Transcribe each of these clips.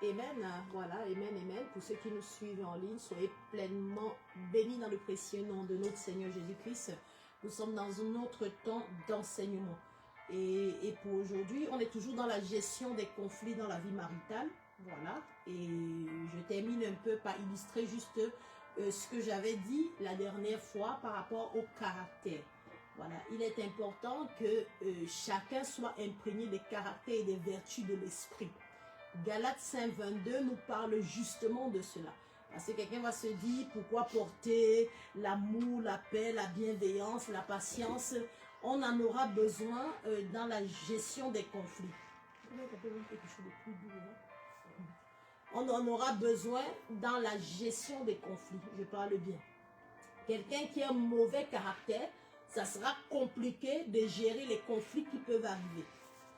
Amen, voilà, amen, amen. Pour ceux qui nous suivent en ligne, soyez pleinement bénis dans le précieux nom de notre Seigneur Jésus-Christ. Nous sommes dans un autre temps d'enseignement. Et pour aujourd'hui, on est toujours dans la gestion des conflits dans la vie maritale. Voilà, et je termine un peu par illustrer juste ce que j'avais dit la dernière fois par rapport au caractère. Voilà, il est important que chacun soit imprégné des caractères et des vertus de l'esprit. Galates 5:22 nous parle justement de cela. Parce que quelqu'un va se dire, pourquoi porter l'amour, la paix, la bienveillance, la patience? On en aura besoin dans la gestion des conflits. On en aura besoin dans la gestion des conflits. Je parle bien. Quelqu'un qui a un mauvais caractère, ça sera compliqué de gérer les conflits qui peuvent arriver.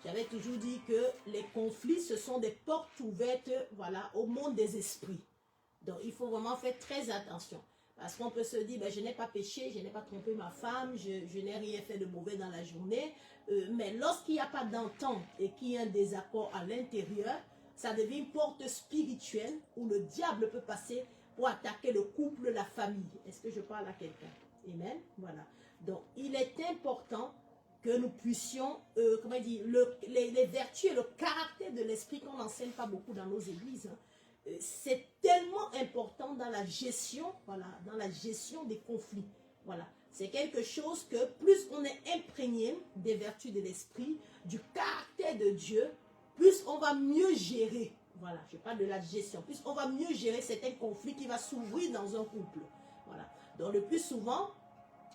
J'avais toujours dit que les conflits, ce sont des portes ouvertes, voilà, au monde des esprits. Donc, il faut vraiment faire très attention. Parce qu'on peut se dire, ben, je n'ai pas péché, je n'ai pas trompé ma femme, je n'ai rien fait de mauvais dans la journée. Mais lorsqu'il n'y a pas d'entente et qu'il y a un désaccord à l'intérieur, ça devient une porte spirituelle où le diable peut passer pour attaquer le couple, la famille. Est-ce que je parle à quelqu'un? Amen. Voilà. Donc, il est important que nous puissions, comment dire, les vertus et le caractère de l'esprit qu'on n'enseigne pas beaucoup dans nos églises. Hein. C'est tellement important dans la gestion, voilà, dans la gestion des conflits. Voilà. C'est quelque chose que plus on est imprégné des vertus de l'esprit, du caractère de Dieu, plus on va mieux gérer. Voilà, je parle de la gestion. Plus on va mieux gérer certains conflits qui vont s'ouvrir dans un couple. Voilà. Donc le plus souvent,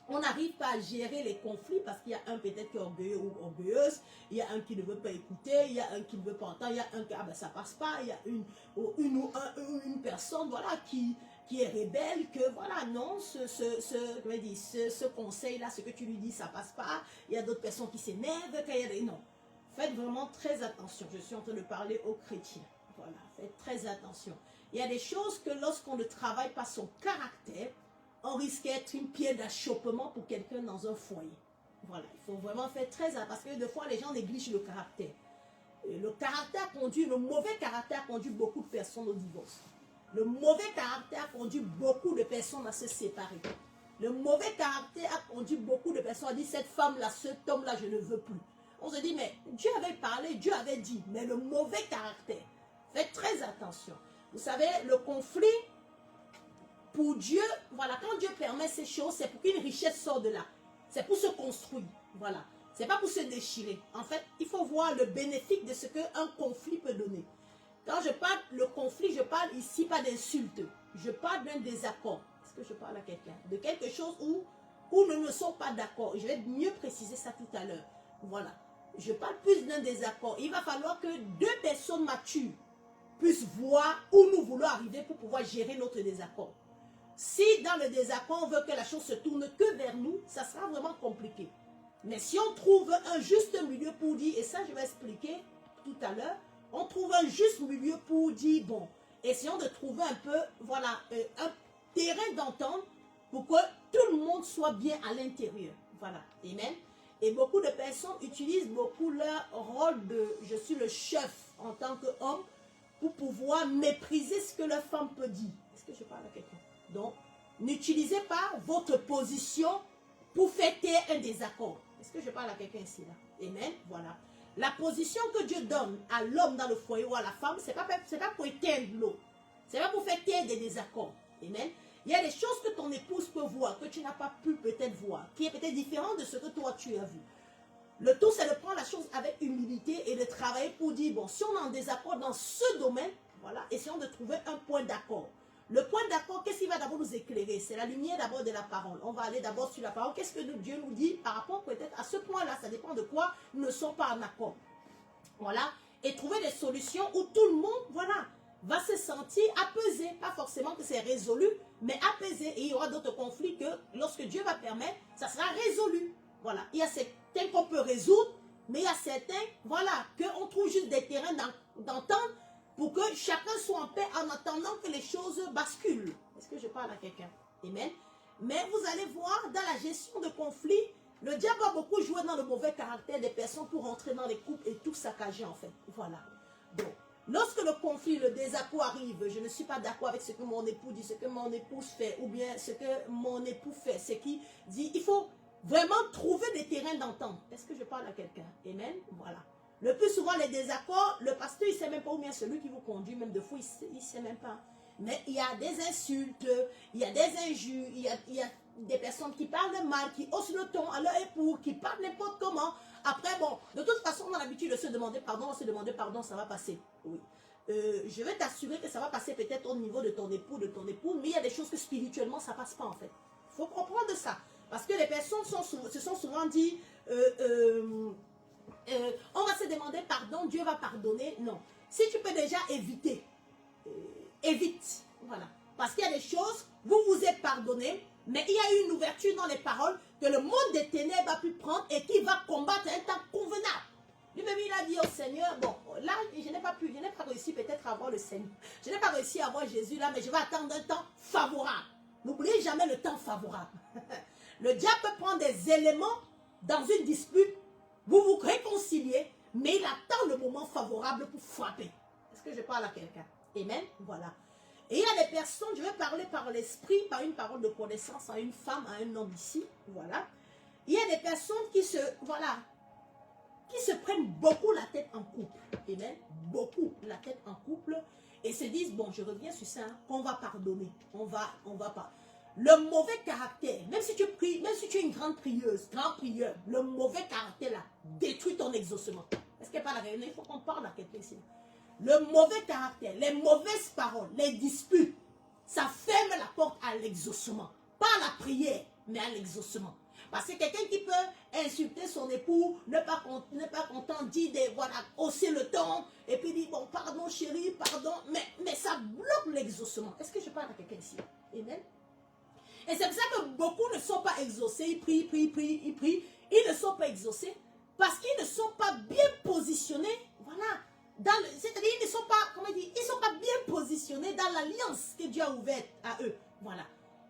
on n'arrive pas à gérer les conflits parce qu'il y a un peut-être qui est orgueilleux ou orgueilleuse, il y a un qui ne veut pas écouter, il y a un qui ne veut pas entendre, il y a un qui, ah ben ça passe pas, il y a une personne, voilà, qui est rebelle, que voilà, non, ce conseil-là, ce que tu lui dis, ça passe pas. Il y a d'autres personnes qui s'énervent, non. Faites vraiment très attention. Je suis en train de parler aux chrétiens. Voilà, faites très attention. Il y a des choses que lorsqu'on ne travaille pas son caractère, on risque d'être une pierre d'achoppement pour quelqu'un dans un foyer. Voilà, il faut vraiment faire très attention parce que des fois les gens négligent le caractère. Le caractère conduit, le mauvais caractère conduit beaucoup de personnes au divorce. Le mauvais caractère conduit beaucoup de personnes à se séparer. Le mauvais caractère a conduit beaucoup de personnes à dire cette femme-là, cet homme-là, je ne veux plus. On se dit, mais Dieu avait parlé, Dieu avait dit, mais le mauvais caractère, faites très attention. Vous savez, le conflit, pour Dieu, voilà, quand Dieu permet ces choses, c'est pour qu'une richesse sorte de là. C'est pour se construire, voilà. C'est pas pour se déchirer. En fait, il faut voir le bénéfice de ce qu'un conflit peut donner. Quand je parle le conflit, je parle ici pas d'insulte. Je parle d'un désaccord. Est-ce que je parle à quelqu'un? De quelque chose où nous ne sommes pas d'accord. Je vais mieux préciser ça tout à l'heure. Voilà. Je parle plus d'un désaccord. Il va falloir que deux personnes matures puissent voir où nous voulons arriver pour pouvoir gérer notre désaccord. Si dans le désaccord, on veut que la chose se tourne que vers nous, ça sera vraiment compliqué. Mais si on trouve un juste milieu pour dire, et ça je vais expliquer tout à l'heure, on trouve un juste milieu pour dire, bon, essayons de trouver un peu, voilà, un terrain d'entente pour que tout le monde soit bien à l'intérieur. Voilà, amen. Et beaucoup de personnes utilisent beaucoup leur rôle de, je suis le chef en tant qu'homme, pour pouvoir mépriser ce que leur femme peut dire. Est-ce que je parle à quelqu'un? Donc, n'utilisez pas votre position pour faire taire un désaccord. Est-ce que je parle à quelqu'un ici là? Amen. Voilà. La position que Dieu donne à l'homme dans le foyer ou à la femme, c'est pas pour éteindre l'eau. C'est pas pour faire taire des désaccords. Amen. Il y a des choses que ton épouse peut voir, que tu n'as pas pu peut-être voir, qui est peut-être différent de ce que toi tu as vu. Le tout, c'est de prendre la chose avec humilité et de travailler pour dire, bon, si on est en désaccord dans ce domaine, voilà, essayons de trouver un point d'accord. Le point d'accord, qu'est-ce qui va d'abord nous éclairer? C'est la lumière d'abord de la parole. On va aller d'abord sur la parole. Qu'est-ce que Dieu nous dit par rapport peut-être à ce point-là? Ça dépend de quoi nous ne sommes pas en accord. Voilà. Et trouver des solutions où tout le monde, voilà, va se sentir apaisé. Pas forcément que c'est résolu, mais apaisé. Et il y aura d'autres conflits que lorsque Dieu va permettre, ça sera résolu. Voilà. Il y a certains qu'on peut résoudre, mais il y a certains, voilà, qu'on trouve juste des terrains d'entente pour que chacun soit en paix en attendant que les choses basculent. Est-ce que je parle à quelqu'un? Amen. Mais vous allez voir, dans la gestion de conflits, le diable a beaucoup joué dans le mauvais caractère des personnes pour rentrer dans les couples et tout saccager en fait. Voilà. Donc, lorsque le conflit, le désaccord arrive, je ne suis pas d'accord avec ce que mon époux dit, ce que mon épouse fait, ou bien ce que mon époux fait, ce qui dit, il faut vraiment trouver des terrains d'entente. Est-ce que je parle à quelqu'un? Amen. Voilà. Le plus souvent, les désaccords, le pasteur, il ne sait même pas, ou bien celui qui vous conduit, même de fou, il ne sait même pas. Mais il y a des insultes, il y a des injures, il y a des personnes qui parlent mal, qui haussent le ton à leur époux, qui parlent n'importe comment. Après, bon, de toute façon, on a l'habitude de se demander pardon, ça va passer. Oui. Je vais t'assurer que ça va passer peut-être au niveau de ton époux, mais il y a des choses que spirituellement, ça ne passe pas en fait. Il faut comprendre ça. Parce que les personnes se sont souvent dit, on va se demander pardon, Dieu va pardonner. Non. Si tu peux déjà éviter, évite. Voilà. Parce qu'il y a des choses, vous vous êtes pardonné, mais il y a une ouverture dans les paroles que le monde des ténèbres a pu prendre et qui va combattre un temps convenable. Lui-même, il a dit au Seigneur, bon, là, je n'ai pas réussi peut-être à avoir le Seigneur. Je n'ai pas réussi à avoir Jésus là, mais je vais attendre un temps favorable. N'oubliez jamais le temps favorable. Le diable peut prendre des éléments dans une dispute, vous vous réconciliez, mais il attend le moment favorable pour frapper. Est-ce que je parle à quelqu'un? Amen. Voilà. Et il y a des personnes, je vais parler par l'esprit, par une parole de connaissance à une femme, à un homme ici. Voilà. Il y a des personnes qui se prennent beaucoup la tête en couple. Amen. Beaucoup la tête en couple. Et se disent, bon, je reviens sur ça, on va pardonner. On va pas. Le mauvais caractère, même si tu pries, même si tu es une grande prieuse, grand prieur, le mauvais caractère là, détruit ton exaucement. Est-ce qu'il n'y a pas la réunion? Il faut qu'on parle à quelqu'un ici. Le mauvais caractère, les mauvaises paroles, les disputes, ça ferme la porte à l'exaucement. Pas à la prière, mais à l'exaucement. Parce que quelqu'un qui peut insulter son époux, ne pas content, dit voilà, hausser le ton, et puis dit bon, pardon chérie, pardon, mais ça bloque l'exaucement. Est-ce que je parle à quelqu'un ici? Amen. Et c'est pour ça que beaucoup ne sont pas exaucés, ils prient, ils ne sont pas exaucés parce qu'ils ne sont pas bien positionnés, voilà. C'est-à-dire ils ne sont pas, comment dire, ils sont pas bien positionnés dans l'alliance que Dieu a ouverte à eux, voilà.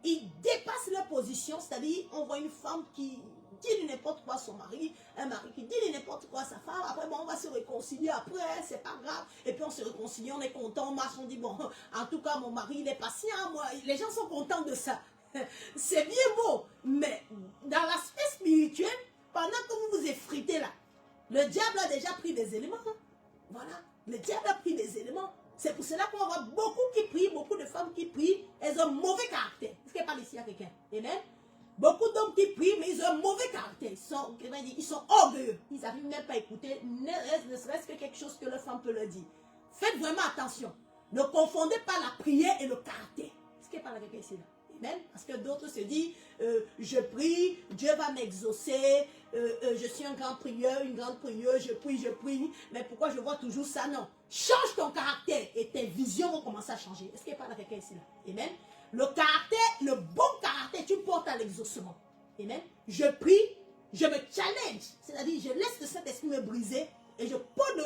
Ils dépassent leur position, c'est-à-dire on voit une femme qui dit n'importe quoi à son mari, un mari qui dit n'importe quoi à sa femme, après bon, on va se réconcilier après, c'est pas grave, et puis on se réconcilie, on est content, on marche, on dit bon, en tout cas mon mari il est patient, moi, les gens sont contents de ça. C'est bien beau, mais dans l'aspect spirituel, pendant que vous vous effritez là, le diable a déjà pris des éléments. Hein. Voilà, le diable a pris des éléments. C'est pour cela qu'on voit beaucoup qui prient, beaucoup de femmes qui prient, elles ont un mauvais caractère. Est-ce qu'il n'y a pas ici à quelqu'un? Amen. Beaucoup d'hommes qui prient, mais ils ont un mauvais caractère. Ils sont orgueilleux. Ils n'arrivent même pas à écouter, ne serait-ce que quelque chose que leur femme peut leur dire. Faites vraiment attention. Ne confondez pas la prière et le caractère. Est-ce qu'il n'y a pas quelqu'un ici là? Amen. Parce que d'autres se disent, je prie, Dieu va m'exaucer, je suis un grand prieur, une grande prieuse, je prie, mais pourquoi je vois toujours ça? Non. Change ton caractère et tes visions vont commencer à changer. Est-ce qu'il n'y a pas quelqu'un ici là? Amen. Le caractère, le bon caractère, tu portes à l'exaucement. Amen. Je prie, je me challenge, c'est-à-dire je laisse le Saint-Esprit me briser et je porte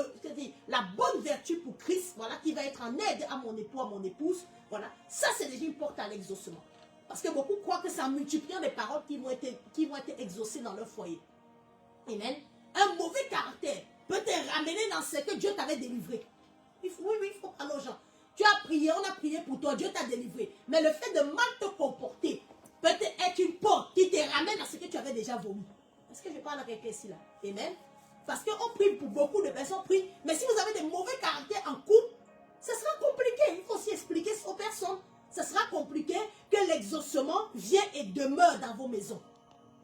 la bonne vertu pour Christ, voilà, qui va être en aide à mon époux, à mon épouse. Voilà, ça c'est déjà une porte à l'exaucement. Parce que beaucoup croient que c'est en multipliant les paroles qui vont être exaucées dans leur foyer. Amen. Un mauvais caractère peut te ramener dans ce que Dieu t'avait délivré. Il faut parler aux gens. Tu as prié, on a prié pour toi, Dieu t'a délivré. Mais le fait de mal te comporter peut être une porte qui te ramène à ce que tu avais déjà voulu. Est-ce que je parle à quelqu'un ici là? Amen. Parce qu'on prie pour beaucoup de personnes, prient. Mais si vous avez des mauvais caractères en couple, ce sera compliqué. Il faut aussi expliquer aux personnes. Ce sera compliqué que l'exaucement vienne et demeure dans vos maisons.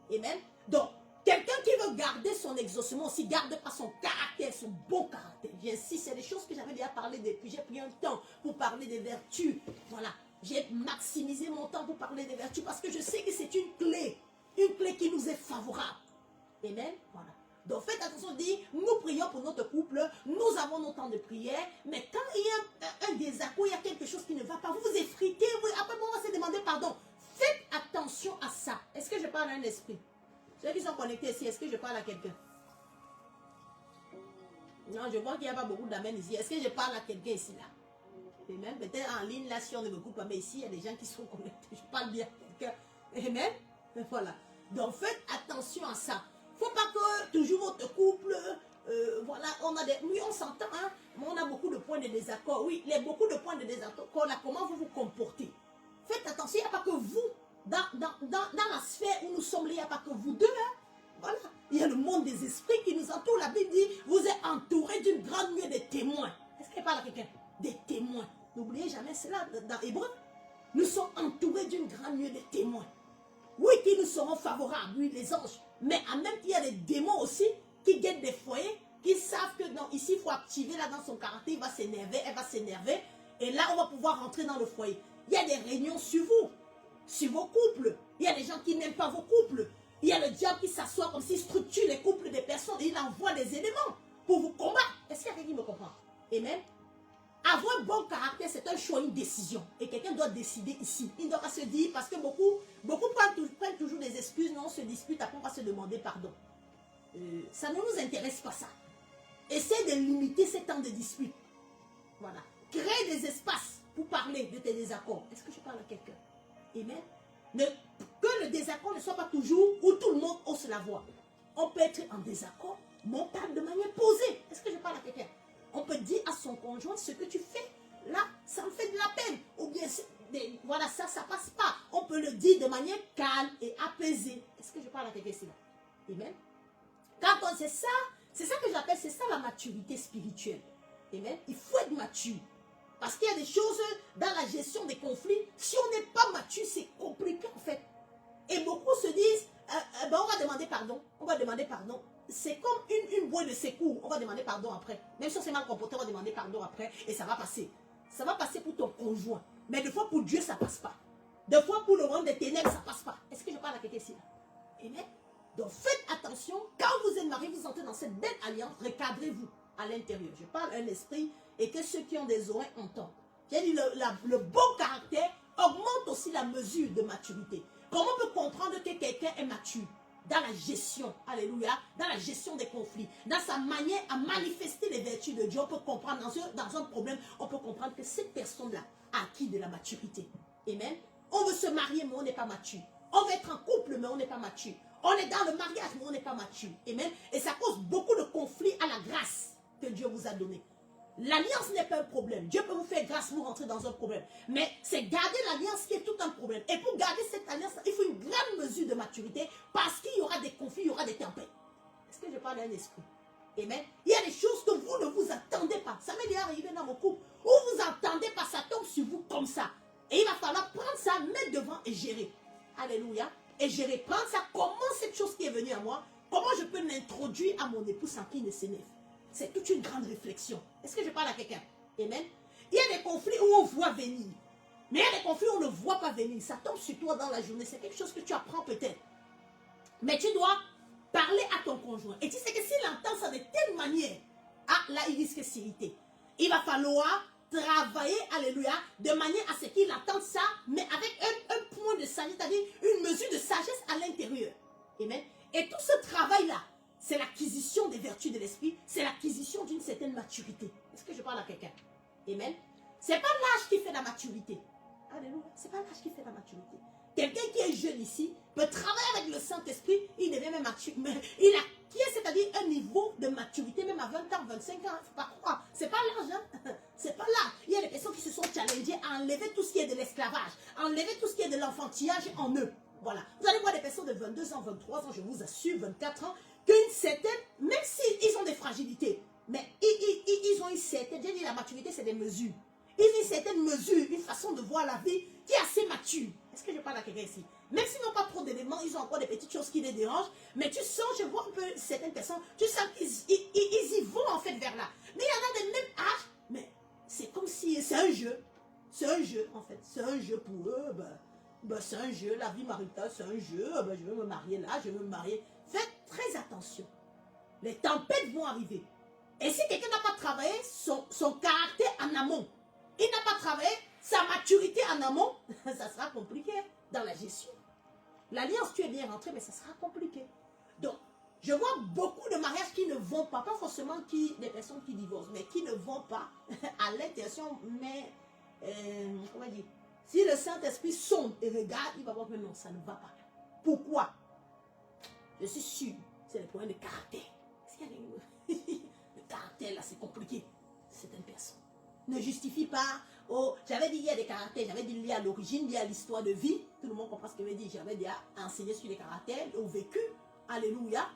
Amen. Donc, quelqu'un qui veut garder son exaucement aussi, garde pas son caractère, son bon caractère. J'insiste, c'est des choses que j'avais déjà parlé depuis. J'ai pris un temps pour parler des vertus. Voilà. J'ai maximisé mon temps pour parler des vertus parce que je sais que c'est une clé qui nous est favorable. Amen. Voilà. Donc faites attention, dit, nous prions pour notre couple, nous avons nos temps de prière, mais quand il y a un désaccord, il y a quelque chose qui ne va pas, vous vous effritez, après on va se demander pardon. Faites attention à ça. Est-ce que je parle à un esprit? Ceux qui sont connectés ici, est-ce que je parle à quelqu'un? Non, je vois qu'il n'y a pas beaucoup d'amen ici. Est-ce que je parle à quelqu'un ici là? Et même peut-être en ligne là, si on ne me coupe pas, mais ici il y a des gens qui sont connectés. Je parle bien à quelqu'un. Amen. Voilà. Donc faites attention à ça. Il ne faut pas que toujours votre couple, voilà, on a des... Oui, on s'entend, hein, mais on a beaucoup de points de désaccord. Oui, les beaucoup de points de désaccord, là, comment vous vous comportez? Faites attention, il n'y a pas que vous. Dans la sphère où nous sommes, il n'y a pas que vous deux, hein. Voilà. Il y a le monde des esprits qui nous entoure. La Bible dit, vous êtes entourés d'une grande nuée de témoins. Est-ce qu'elle parle à quelqu'un? Des témoins. N'oubliez jamais cela dans Hébreu. Nous sommes entourés d'une grande nuée de témoins. Oui, qui nous seront favorables, oui, les anges. Mais en même temps, il y a des démons aussi qui guettent des foyers, qui savent que non, ici, il faut activer là dans son caractère, il va s'énerver, elle va s'énerver. Et là, on va pouvoir rentrer dans le foyer. Il y a des réunions sur vous, sur vos couples. Il y a des gens qui n'aiment pas vos couples. Il y a le diable qui s'assoit comme s'il structure les couples des personnes et il envoie des éléments pour vous combattre. Est-ce qu'il y a quelqu'un qui me comprend? Et même, avoir un bon caractère, c'est un choix, une décision. Et quelqu'un doit décider ici. Il ne doit pas se dire, parce que beaucoup prennent toujours des excuses, non, on se dispute, après on va se demander pardon. Ça ne nous intéresse pas ça. Essaie de limiter ces temps de dispute. Voilà. Crée des espaces pour parler de tes désaccords. Est-ce que je parle à quelqu'un? Amen. Que le désaccord ne soit pas toujours où tout le monde hausse la voix. On peut être en désaccord, mais on parle de manière posée. Est-ce que je parle à quelqu'un? On peut dire à son conjoint, ce que tu fais, là, ça me fait de la peine. Ou bien, voilà, ça passe pas. On peut le dire de manière calme et apaisée. Est-ce que je parle à quelqu'un ici? Amen. Quand on sait ça, c'est ça que j'appelle, c'est ça la maturité spirituelle. Amen. Il faut être mature. Parce qu'il y a des choses dans la gestion des conflits, si on n'est pas mature, c'est compliqué en fait. Et beaucoup se disent, ben on va demander pardon, on va demander pardon. C'est comme une bouée de secours, on va demander pardon après. Même si on s'est mal comporté, on va demander pardon après et ça va passer. Ça va passer pour ton conjoint. Mais des fois pour Dieu, ça ne passe pas. Des fois pour le royaume des ténèbres, ça ne passe pas. Est-ce que je parle à quelqu'un ici? Amen. Donc faites attention, quand vous êtes mariés, vous entrez dans cette belle alliance, recadrez-vous à l'intérieur. Je parle un esprit et que ceux qui ont des oreilles entendent. J'ai dit le bon caractère augmente aussi la mesure de maturité. Comment on peut comprendre que quelqu'un est mature? Dans la gestion, alléluia, dans la gestion des conflits, dans sa manière à manifester les vertus de Dieu, on peut comprendre dans un problème, on peut comprendre que cette personne-là a acquis de la maturité. Amen. On veut se marier, mais on n'est pas mature. On veut être en couple, mais on n'est pas mature. On est dans le mariage, mais on n'est pas mature. Amen. Et ça cause beaucoup de conflits à la grâce que Dieu vous a donnée. L'alliance n'est pas un problème. Dieu peut vous faire grâce pour rentrer dans un problème. Mais c'est garder l'alliance qui est tout un problème. Et pour garder cette alliance, il faut une grande mesure de maturité parce qu'il y aura des conflits, il y aura des tempêtes. Est-ce que je parle d'un esprit? Amen. Il y a des choses que vous ne vous attendez pas. Ça m'est déjà arrivé dans mon couple. Où vous attendez pas, ça tombe sur vous comme ça. Et il va falloir prendre ça, mettre devant et gérer. Alléluia. Et gérer, prendre ça. Comment cette chose qui est venue à moi, comment je peux l'introduire à mon époux sans qu'il ne s'énerve? C'est toute une grande réflexion. Est-ce que je parle à quelqu'un? Amen. Il y a des conflits où on voit venir. Mais il y a des conflits où on ne voit pas venir. Ça tombe sur toi dans la journée. C'est quelque chose que tu apprends peut-être. Mais tu dois parler à ton conjoint. Et tu sais que s'il entend ça de telle manière, ah là, il risque de s'irriter. Il va falloir travailler, alléluia, de manière à ce qu'il entende ça, mais avec un point de sagesse, c'est-à-dire une mesure de sagesse à l'intérieur. Amen. Et tout ce travail-là, c'est l'acquisition des vertus de l'esprit, c'est l'acquisition d'une certaine maturité. Est-ce que je parle à quelqu'un? Amen. Ce n'est pas l'âge qui fait la maturité. Alléluia. Ce n'est pas l'âge qui fait la maturité. Quelqu'un qui est jeune ici peut travailler avec le Saint-Esprit, il devient même mature. Mais il acquiert, c'est-à-dire un niveau de maturité, même à 20 ans, 25 ans. Il ne faut pas croire. Ce n'est pas l'âge. Hein? Ce n'est pas l'âge. Il y a des personnes qui se sont challengées à enlever tout ce qui est de l'esclavage, à enlever tout ce qui est de l'enfantillage en eux. Voilà. Vous allez voir des personnes de 22 ans, 23 ans, je vous assure, 24 ans, qu'une certaine, même s'ils ont des fragilités, mais ils ont une certaine, j'ai dit la maturité c'est des mesures. Ils ont une certaine mesure, une façon de voir la vie qui est assez mature. Est-ce que je parle à quelqu'un ici? Même s'ils n'ont pas trop d'éléments, ils ont encore des petites choses qui les dérangent, mais tu sens, je vois un peu certaines personnes, tu sens qu'ils y vont en fait vers là. Mais il y en a des mêmes âges, mais c'est comme si c'est un jeu. C'est un jeu en fait, c'est un jeu pour eux. C'est un jeu, la vie maritale c'est un jeu, je veux me marier là, je veux me marier. Faites très attention. Les tempêtes vont arriver. Et si quelqu'un n'a pas travaillé son caractère en amont, il n'a pas travaillé sa maturité en amont, ça sera compliqué dans la gestion. L'alliance, tu es bien rentré, mais ça sera compliqué. Donc, je vois beaucoup de mariages qui ne vont pas, pas forcément des personnes qui divorcent, mais qui ne vont pas à l'intention, mais, comment dire, si le Saint-Esprit sonde et regarde, il va voir que non, ça ne va pas. Pourquoi? Je suis sûr, c'est le problème de caractère. Le caractère là, c'est compliqué. C'est une personne. Ne justifie pas. Oh, j'avais dit il y a des caractères, j'avais dit lié à l'origine, lié à l'histoire de vie. Tout le monde comprend ce que je veux dire. J'avais dit à enseigner sur les caractères, au vécu. Alléluia.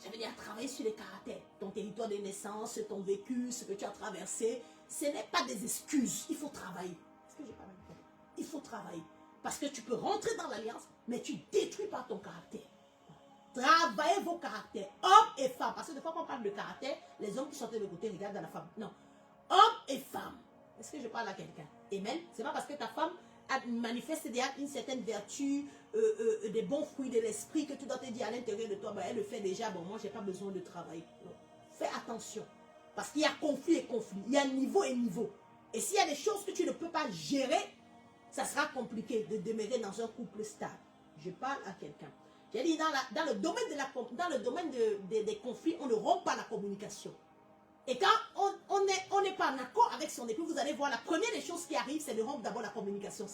J'avais dit à travailler sur les caractères. Ton territoire de naissance, ton vécu, ce que tu as traversé. Ce n'est pas des excuses. Il faut travailler. Est-ce que j'ai pas mal compris? Il faut travailler. Parce que tu peux rentrer dans l'alliance, mais tu détruis pas ton caractère. Travaillez vos caractères, hommes et femmes. Parce que des fois, quand on parle de caractère, les hommes qui sont de côté regardent dans la femme. Non. Hommes et femmes. Est-ce que je parle à quelqu'un? Amen. C'est pas parce que ta femme manifeste déjà une certaine vertu, des bons fruits de l'esprit que tu dois te dire à l'intérieur de toi, bah, elle le fait déjà, bon, moi, j'ai pas besoin de travailler. Non. Fais attention. Parce qu'il y a conflit et conflit. Il y a niveau et niveau. Et s'il y a des choses que tu ne peux pas gérer, ça sera compliqué de demeurer dans un couple stable. Je parle à quelqu'un. J'ai dit, dans le domaine des conflits, on ne rompt pas la communication. Et quand on n'est pas en accord avec son époux, vous allez voir, la première des choses qui arrive, c'est de rompre d'abord la communication.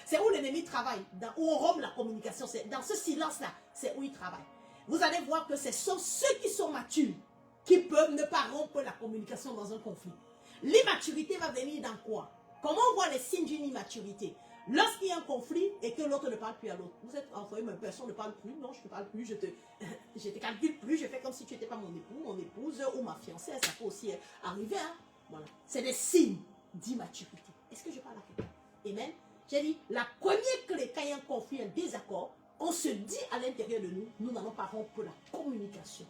C'est où l'ennemi travaille, où on rompt la communication. Dans ce silence-là, c'est où il travaille. Vous allez voir que ce sont ceux qui sont matures qui peuvent ne pas rompre la communication dans un conflit. L'immaturité va venir dans quoi? Comment on voit les signes d'une immaturité? Lorsqu'il y a un conflit et que l'autre ne parle plus à l'autre. Vous êtes envoyé, mais personne ne parle plus. Non, je ne te parle plus, je te calcule plus, je fais comme si tu n'étais pas mon époux, mon épouse ou ma fiancée. Ça peut aussi arriver. Hein? Voilà. C'est des signes d'immaturité. Est-ce que je parle à quelqu'un? Amen. J'ai dit, la première clé, quand il y a un conflit, un désaccord, on se dit à l'intérieur de nous, nous n'allons pas rompre la communication.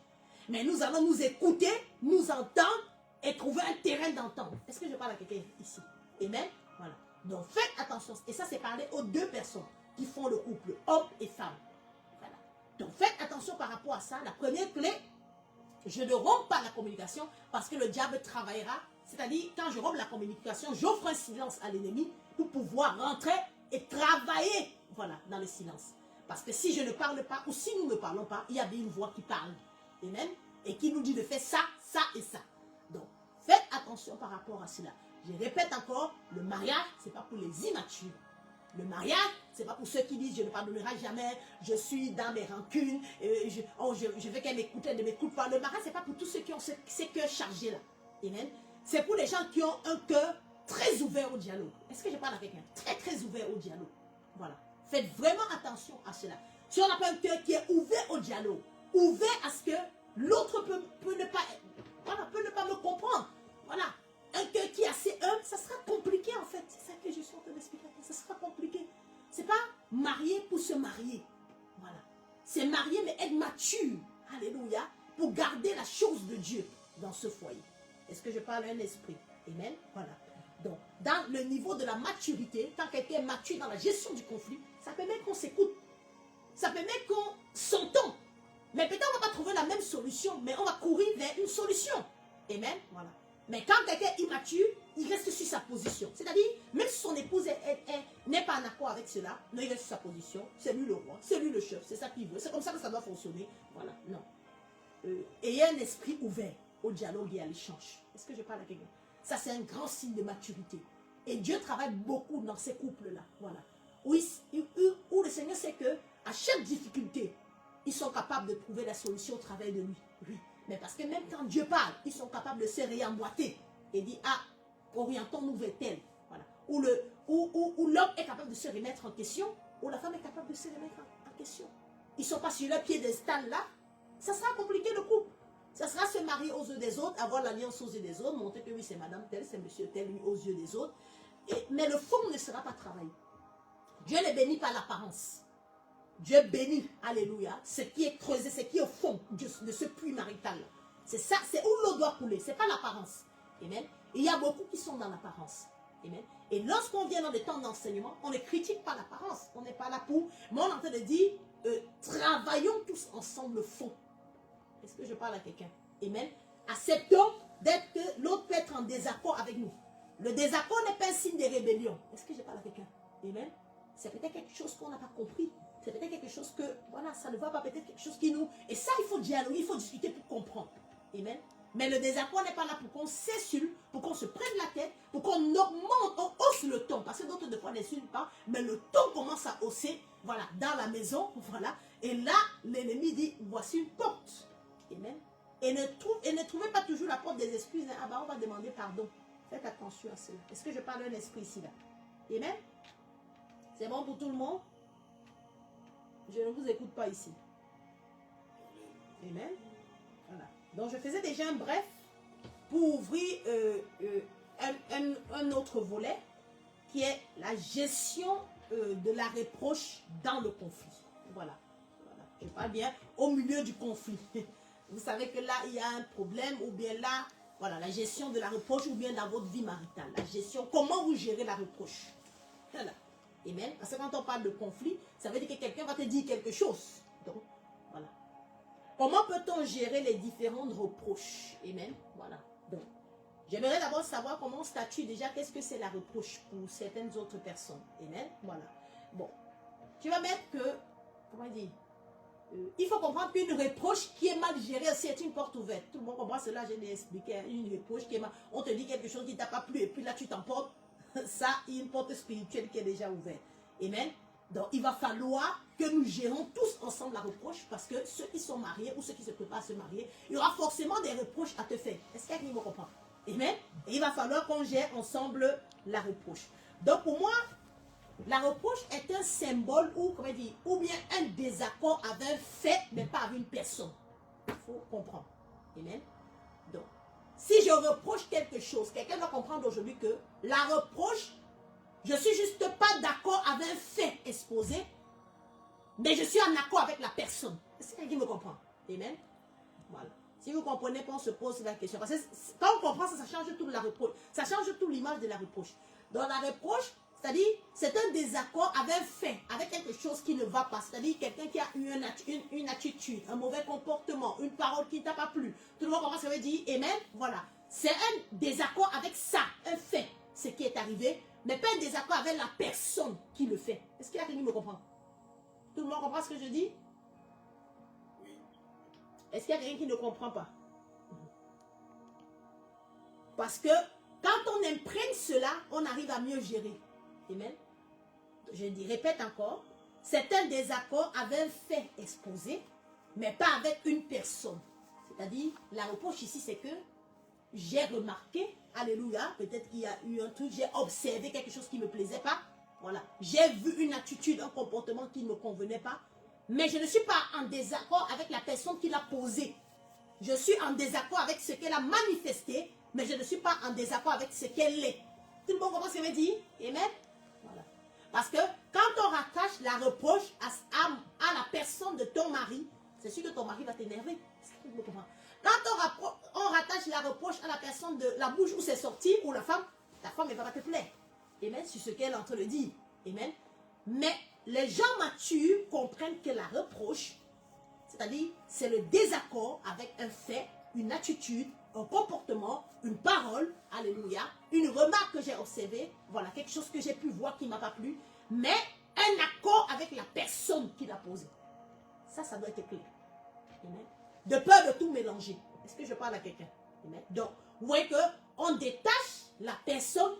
Mais nous allons nous écouter, nous entendre et trouver un terrain d'entente. Est-ce que je parle à quelqu'un ici? Amen. Voilà. Donc faites attention. Et ça, c'est parler aux deux personnes qui font le couple, homme et femme. Voilà. Donc faites attention par rapport à ça. La première clé, je ne romps pas la communication parce que le diable travaillera. C'est-à-dire, quand je romps la communication, j'offre un silence à l'ennemi pour pouvoir rentrer et travailler, voilà, dans le silence. Parce que si je ne parle pas, ou si nous ne parlons pas, il y a bien une voix qui parle. Amen. Et qui nous dit de faire ça, ça et ça. Donc, faites attention par rapport à cela. Je répète encore, le mariage, ce n'est pas pour les immatures. Le mariage, ce n'est pas pour ceux qui disent je ne pardonnerai jamais, je suis dans mes rancunes, je veux qu'elle m'écoute, elle ne m'écoute pas. Le mariage, ce n'est pas pour tous ceux qui ont ces cœurs chargés là. Amen. C'est pour les gens qui ont un cœur très ouvert au dialogue. Est-ce que je parle à quelqu'un? Très très ouvert au dialogue. Voilà. Faites vraiment attention à cela. Si on n'a pas un cœur qui est ouvert au dialogue, ouvert à ce que l'autre peut ne pas me comprendre. Voilà. Un cœur qui est assez humble, ça sera compliqué en fait. C'est ça que je suis en train d'expliquer. Ça sera compliqué. C'est pas marier pour se marier. Voilà. C'est marier mais être mature. Alléluia. Pour garder la chose de Dieu dans ce foyer. Est-ce que je parle à un esprit? Amen. Voilà. Donc, dans le niveau de la maturité, quand quelqu'un est mature dans la gestion du conflit, ça permet qu'on s'écoute. Ça permet qu'on s'entende. Mais peut-être on ne va pas trouver la même solution, mais on va courir vers une solution. Amen. Voilà. Mais quand quelqu'un est immature, il reste sur sa position. C'est-à-dire, même si son épouse n'est pas en accord avec cela, non, il reste sur sa position. C'est lui le roi, c'est lui le chef, c'est ça qu'il veut. C'est comme ça que ça doit fonctionner. Voilà, non. Ayez un esprit ouvert au dialogue et à l'échange. Est-ce que je parle à quelqu'un? Ça, c'est un grand signe de maturité. Et Dieu travaille beaucoup dans ces couples-là. Voilà. Où le Seigneur sait que à chaque difficulté, ils sont capables de trouver la solution au travail de lui. Oui. Mais parce que même quand Dieu parle, ils sont capables de se réemboîter et dire, ah, orientons-nous vers tel. Voilà. Où l'homme est capable de se remettre en question, ou la femme est capable de se remettre en question. Ils ne sont pas sur le piédestal là. Ça sera compliqué le couple. Ça sera se marier aux yeux des autres, avoir l'alliance aux yeux des autres, montrer que oui, c'est madame telle, c'est monsieur tel, lui, aux yeux des autres. Mais le fond ne sera pas travaillé. Dieu ne bénit pas l'apparence. Dieu bénit, alléluia, ce qui est creusé, ce qui est au fond de ce puits marital. C'est ça, c'est où l'eau doit couler, ce n'est pas l'apparence. Amen. Il y a beaucoup qui sont dans l'apparence. Amen. Et lorsqu'on vient dans des temps d'enseignement, on ne critique pas l'apparence. On n'est pas là pour. Mais on est en train de dire, travaillons tous ensemble le fond. Est-ce que je parle à quelqu'un? Amen. Acceptons d'être que l'autre peut être en désaccord avec nous. Le désaccord n'est pas un signe de rébellion. Est-ce que je parle à quelqu'un? Amen. C'est peut-être quelque chose qu'on n'a pas compris. C'est peut-être quelque chose que, voilà, ça ne va pas, peut-être quelque chose qui nous... Et ça, il faut dialoguer, il faut discuter pour comprendre. Amen. Mais le désaccord n'est pas là pour qu'on s'insulte, pour qu'on se prenne la tête, pour qu'on augmente, on hausse le ton. Parce que d'autres, des fois, n'insultent pas, mais le ton commence à hausser, voilà, dans la maison, voilà. Et là, l'ennemi dit, voici une porte. Amen. Et ne trouvez pas toujours la porte des excuses. Hein. Ah bah on va demander pardon. Faites attention à cela. Est-ce que je parle d'un esprit ici là? Amen. C'est bon pour tout le monde? Je ne vous écoute pas ici. Amen. Voilà. Donc je faisais déjà un bref pour ouvrir un autre volet qui est la gestion de la reproche dans le conflit. Voilà. Voilà. Je parle bien au milieu du conflit. Vous savez que là, il y a un problème ou bien là, voilà, la gestion de la reproche ou bien dans votre vie maritale. La gestion, comment vous gérez la reproche. Voilà. Amen. Parce que quand on parle de conflit, ça veut dire que quelqu'un va te dire quelque chose. Donc, voilà. Comment peut-on gérer les différentes reproches? Amen. Voilà. Donc, j'aimerais d'abord savoir comment on statue déjà, qu'est-ce que c'est la reproche pour certaines autres personnes. Amen. Voilà. Bon. Tu vas mettre que, comment dire, il faut comprendre qu'une reproche qui est mal gérée, c'est une porte ouverte. Tout le monde comprend cela, je l'ai expliqué. Une reproche qui est mal. On te dit quelque chose qui ne t'a pas plu et puis là tu t'emportes. Ça, il y a une porte spirituelle qui est déjà ouverte. Amen. Donc, il va falloir que nous gérons tous ensemble la reproche parce que ceux qui sont mariés ou ceux qui se préparent à se marier, il y aura forcément des reproches à te faire. Est-ce qu'il y a qui me comprend? Amen. Et il va falloir qu'on gère ensemble la reproche. Donc, pour moi, la reproche est un symbole ou, comment dire, ou bien un désaccord avec un fait, mais pas avec une personne. Il faut comprendre. Amen. Donc, si je reproche quelque chose, quelqu'un doit comprendre aujourd'hui que la reproche, je ne suis juste pas d'accord avec un fait exposé, mais je suis en accord avec la personne. Est-ce que quelqu'un me comprend? Amen. Voilà. Si vous comprenez pas, on se pose la question. Parce que quand on comprend ça, ça change toute la reproche. Ça change toute l'image de la reproche. Dans la reproche, c'est-à-dire, c'est un désaccord avec un fait, avec quelque chose qui ne va pas. C'est-à-dire, quelqu'un qui a eu une attitude, un mauvais comportement, une parole qui ne t'a pas plu. Tout le monde comprend ce que ça veut dire. Amen. Voilà. C'est un désaccord avec ça, un fait, ce qui est arrivé, mais pas un désaccord avec la personne qui le fait. Est-ce qu'il y a quelqu'un qui me comprend? Tout le monde comprend ce que je dis? Est-ce qu'il y a quelqu'un qui ne comprend pas? Parce que quand on imprègne cela, on arrive à mieux gérer. Amen. Je dis, répète encore. C'est un désaccord avec un fait exposé, mais pas avec une personne. C'est-à-dire, la reproche ici, c'est que j'ai remarqué, alléluia, peut-être qu'il y a eu un truc, j'ai observé quelque chose qui ne me plaisait pas. Voilà. J'ai vu une attitude, un comportement qui ne me convenait pas. Mais je ne suis pas en désaccord avec la personne qui l'a posé. Je suis en désaccord avec ce qu'elle a manifesté, mais je ne suis pas en désaccord avec ce qu'elle est. Tout le monde comprend ce que je veux dire? Amen? Voilà. Parce que quand on rattache la reproche à la personne de ton mari, c'est sûr que ton mari va t'énerver. Quand on rattache la reproche à la personne de la bouche où c'est sorti, ou la femme elle va pas te plaire. Amen? Sur ce qu'elle est en train de dire. Amen? Mais les gens matures comprennent que la reproche, c'est-à-dire, c'est le désaccord avec un fait, une attitude, un comportement, une parole, alléluia, une remarque que j'ai observée, voilà, quelque chose que j'ai pu voir qui ne m'a pas plu, mais un accord avec la personne qui l'a posé. Ça doit être clair. Amen. De peur de tout mélanger. Est-ce que je parle à quelqu'un? Amen. Donc, vous voyez qu'on détache la personne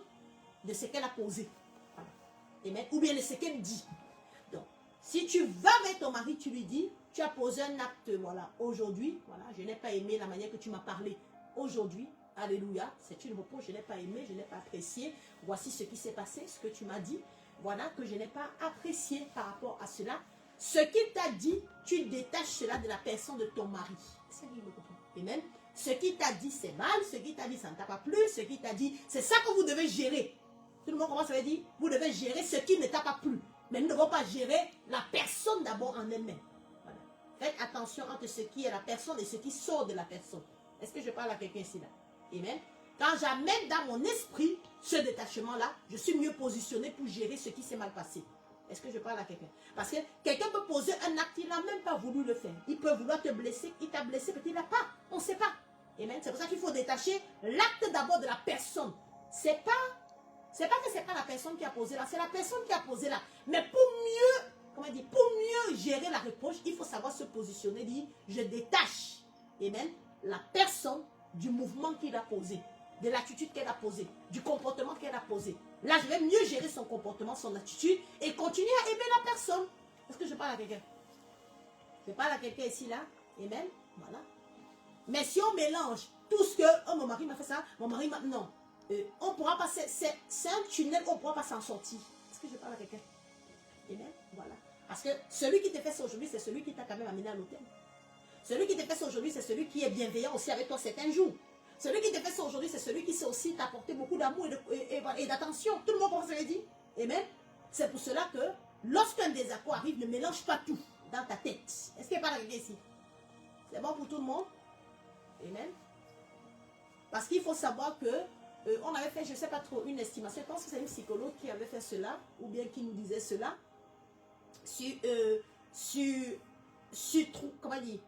de ce qu'elle a posé. Voilà. Amen. Ou bien de ce qu'elle dit. Donc, si tu vas avec ton mari, tu lui dis, tu as posé un acte, voilà, aujourd'hui, voilà, je n'ai pas aimé la manière que tu m'as parlé aujourd'hui, alléluia, c'est une reproche, je n'ai pas aimé, je n'ai pas apprécié, voici ce qui s'est passé, ce que tu m'as dit, voilà, que je n'ai pas apprécié par rapport à cela. Ce qu'il t'a dit, tu détaches cela de la personne de ton mari. C'est ça qu'il me comprend. Amen. Ce qu'il t'a dit, c'est mal, ce qu'il t'a dit, ça ne t'a pas plu, ce qu'il t'a dit, c'est ça que vous devez gérer. Tout le monde commence à dire, vous devez gérer ce qui ne t'a pas plu. Mais nous ne devons pas gérer la personne d'abord en elle-même. Voilà. Faites attention entre ce qui est la personne et ce qui sort de la personne. Est-ce que je parle à quelqu'un ici là? Amen. Quand j'amène dans mon esprit ce détachement-là, je suis mieux positionné pour gérer ce qui s'est mal passé. Est-ce que je parle à quelqu'un? Parce que quelqu'un peut poser un acte, il n'a même pas voulu le faire. Il peut vouloir te blesser, il t'a blessé, peut-être il n'a pas. On ne sait pas. Amen. C'est pour ça qu'il faut détacher l'acte d'abord de la personne. C'est pas que c'est pas la personne qui a posé là, c'est la personne qui a posé là. Mais pour mieux gérer la reproche, il faut savoir se positionner, dire, je détache, amen, la personne du mouvement qu'il a posé, de l'attitude qu'elle a posée, du comportement qu'elle a posé. Là, je vais mieux gérer son comportement, son attitude et continuer à aimer la personne. Est-ce que je parle à quelqu'un? Je parle à quelqu'un ici, là, amen, voilà. Mais si on mélange tout ce que, oh mon mari m'a fait ça, mon mari m'a... Non. On pourra pas, c'est un tunnel, on ne pourra pas s'en sortir. Est-ce que je parle à quelqu'un? Amen. Voilà. Parce que celui qui te fait ça aujourd'hui, c'est celui qui t'a quand même amené à l'hôtel. Celui qui te fait ça aujourd'hui, c'est celui qui est bienveillant aussi avec toi certains jours. Celui qui te fait ça aujourd'hui, c'est celui qui sait aussi t'apporter beaucoup d'amour et d'attention. Tout le monde pense ce que je dis. Amen. C'est pour cela que lorsqu'un désaccord arrive, ne mélange pas tout dans ta tête. Est-ce qu'il n'y a pas d'arrivée ici? C'est bon pour tout le monde? Amen. Parce qu'il faut savoir que on avait fait, je ne sais pas trop, une estimation. Je pense que c'est une psychologue qui avait fait cela, ou bien qui nous disait cela, comment dire,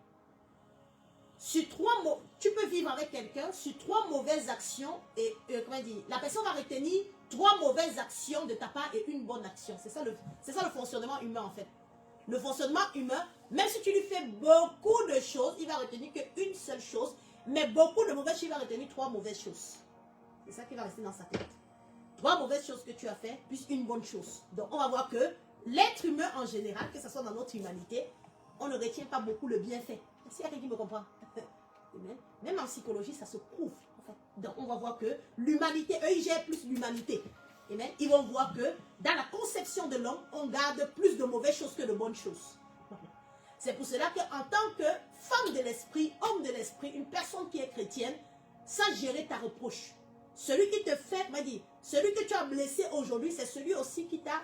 sur 3 mots, tu peux vivre avec quelqu'un sur 3 mauvaises actions et comment dire, la personne va retenir 3 mauvaises actions de ta part et une bonne action. C'est ça le fonctionnement humain en fait. Le fonctionnement humain, même si tu lui fais beaucoup de choses, il va retenir qu'une seule chose, mais beaucoup de mauvaises choses, il va retenir 3 mauvaises choses. C'est ça qui va rester dans sa tête. 3 mauvaises choses que tu as fait, plus une bonne chose. Donc on va voir que l'être humain en général, que ce soit dans notre humanité, on ne retient pas beaucoup le bienfait. Est-ce qu'il y a quelqu'un qui me comprend? Même en psychologie, ça se prouve. En fait. Donc on va voir que l'humanité, eux, ils gèrent plus l'humanité. Ils vont voir que dans la conception de l'homme, on garde plus de mauvaises choses que de bonnes choses. C'est pour cela qu'en tant que femme de l'esprit, homme de l'esprit, une personne qui est chrétienne, sans gérer ta reproche. Celui qui te fait, celui que tu as blessé aujourd'hui, c'est celui aussi qui t'a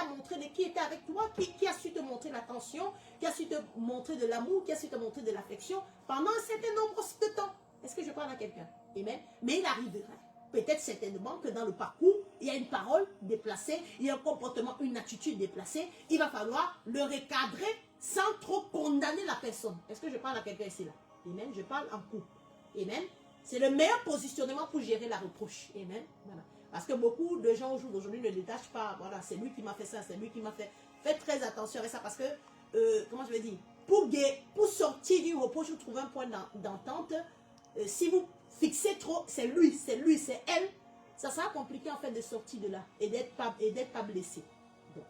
montré, qui était avec toi, qui a su te montrer l'attention, qui a su te montrer de l'amour, qui a su te montrer de l'affection pendant un certain nombre de temps. Est-ce que je parle à quelqu'un? Amen. Mais il arrivera, peut-être certainement que dans le parcours, il y a une parole déplacée, il y a un comportement, une attitude déplacée. Il va falloir le recadrer sans trop condamner la personne. Est-ce que je parle à quelqu'un ici là? Amen. Je parle en couple. Amen. C'est le meilleur positionnement pour gérer la reproche. Amen. Voilà. Parce que beaucoup de gens aujourd'hui ne détachent pas. Voilà, c'est lui qui m'a fait ça, c'est lui qui m'a fait. Faites très attention avec ça parce que, comment je vais dire, pour sortir du reproche ou trouver un point d'entente, si vous fixez trop, c'est lui, c'est elle, ça sera compliqué en fait de sortir de là et d'être pas blessé. Donc,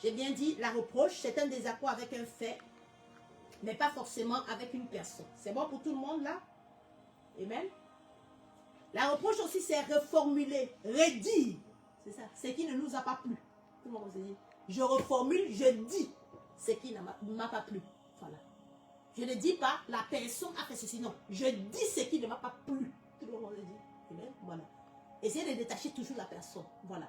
j'ai bien dit, la reproche, c'est un désaccord avec un fait, mais pas forcément avec une personne. C'est bon pour tout le monde là? Amen. La reproche aussi, c'est reformuler, redire. C'est ça, ce qui ne nous a pas plu. Tout le monde se dit, je reformule, je dis ce qui ne m'a pas plu. Voilà. Je ne dis pas, la personne a fait ceci. Non, je dis ce qui ne m'a pas plu. Tout le monde se dit. Amen. Voilà. Essayez de détacher toujours la personne. Voilà.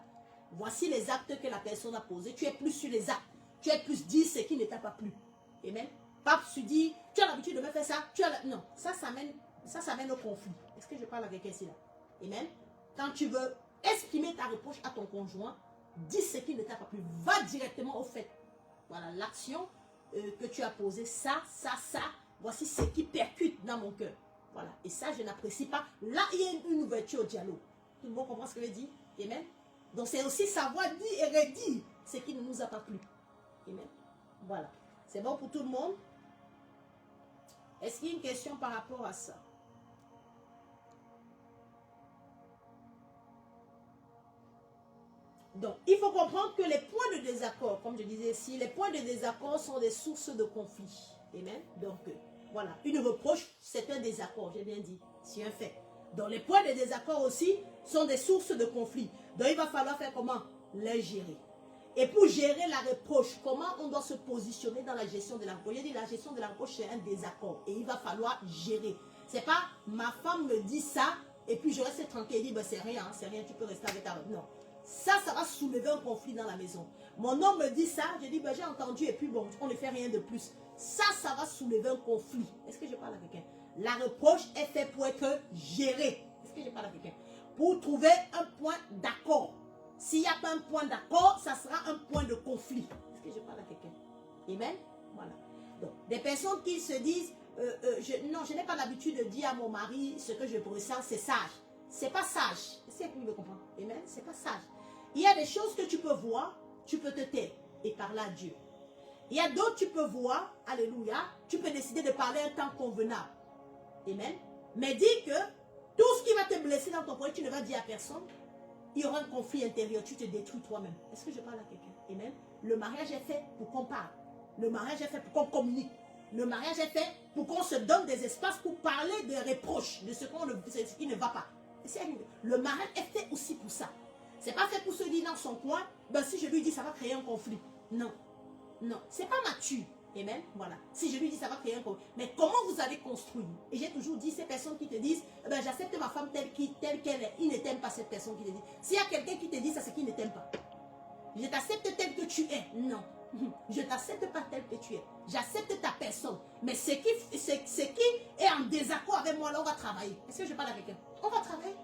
Voici les actes que la personne a posés. Tu es plus sur les actes. Tu es plus dit ce qui ne t'a pas plu. Amen. Pas tu dis, tu as l'habitude de me faire ça. Non, ça mène au conflit. Est-ce que je parle à quelqu'un ici là? Amen. Quand tu veux exprimer ta reproche à ton conjoint, dis ce qui ne t'a pas plu. Va directement au fait. Voilà, l'action que tu as posée, ça. Voici ce qui percute dans mon cœur. Voilà. Et ça, je n'apprécie pas. Là, il y a une ouverture au dialogue. Tout le monde comprend ce que je dis? Amen. Donc, c'est aussi savoir dire et redire ce qui ne nous a pas plu. Amen. Voilà. C'est bon pour tout le monde? Est-ce qu'il y a une question par rapport à ça? Donc, il faut comprendre que les points de désaccord, comme je disais ici, les points de désaccord sont des sources de conflit. Amen. Donc, voilà. Une reproche, c'est un désaccord, j'ai bien dit. C'est un fait. Donc, les points de désaccord aussi sont des sources de conflit. Donc, il va falloir faire comment? Les gérer. Et pour gérer la reproche, comment on doit se positionner dans la gestion de la reproche? J'ai dit, la gestion de la reproche, c'est un désaccord. Et il va falloir gérer. C'est pas, ma femme me dit ça, et puis je reste tranquille et dis, ben, c'est rien, tu peux rester avec ta... Non. Ça va soulever un conflit dans la maison. Mon homme me dit ça, je dis, ben, j'ai entendu, et puis bon, on ne fait rien de plus. Ça va soulever un conflit. Est-ce que je parle à quelqu'un? La reproche est faite pour être gérée. Est-ce que je parle à quelqu'un? Pour trouver un point d'accord. S'il n'y a pas un point d'accord, ça sera un point de conflit. Est-ce que je parle à quelqu'un? Amen? Voilà. Donc, des personnes qui se disent, non, je n'ai pas l'habitude de dire à mon mari ce que je ressens, c'est sage. C'est pas sage. Est-ce que vous me comprenez? Amen? C'est pas sage. Il y a des choses que tu peux voir, tu peux te taire et parler à Dieu. Il y a d'autres tu peux voir, alléluia, tu peux décider de parler un temps convenable. Amen. Mais dis que tout ce qui va te blesser dans ton projet, tu ne vas dire à personne. Il y aura un conflit intérieur, tu te détruis toi-même. Est-ce que je parle à quelqu'un? Amen. Le mariage est fait pour qu'on parle. Le mariage est fait pour qu'on communique. Le mariage est fait pour qu'on se donne des espaces pour parler des reproches, de ce qui ne va pas. Le mariage est fait aussi pour ça. C'est pas fait pour se dire dans son coin, ben si je lui dis ça va créer un conflit. Non, non, c'est pas mature. Amen, voilà. Si je lui dis ça va créer un conflit. Mais comment vous allez construire? Et j'ai toujours dit, ces personnes qui te disent, ben j'accepte ma femme telle qu'elle est, ils ne t'aiment pas cette personne qui te dit. S'il y a quelqu'un qui te dit ça, c'est qu'il ne t'aime pas. Je t'accepte tel que tu es. Non. Je ne t'accepte pas tel que tu es. J'accepte ta personne. Mais ce qui est en désaccord avec moi, là, on va travailler. Est-ce que je parle à quelqu'un? On va travailler.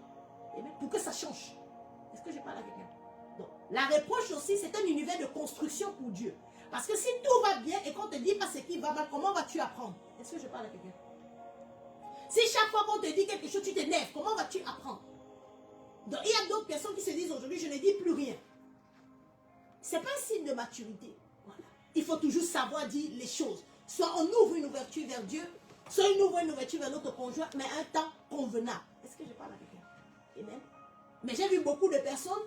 Pour que ça change. Est-ce que je parle à quelqu'un? Donc, la reproche aussi, c'est un univers de construction pour Dieu. Parce que si tout va bien et qu'on ne te dit pas ce qui va mal, comment vas-tu apprendre? Est-ce que je parle à quelqu'un? Si chaque fois qu'on te dit quelque chose, tu t'énerves, comment vas-tu apprendre? Donc, il y a d'autres personnes qui se disent aujourd'hui, je ne dis plus rien. Ce n'est pas un signe de maturité. Voilà. Il faut toujours savoir dire les choses. Soit on ouvre une ouverture vers Dieu, soit on ouvre une ouverture vers notre conjoint, mais un temps convenable. Est-ce que je parle à quelqu'un? Amen. Mais j'ai vu beaucoup de personnes,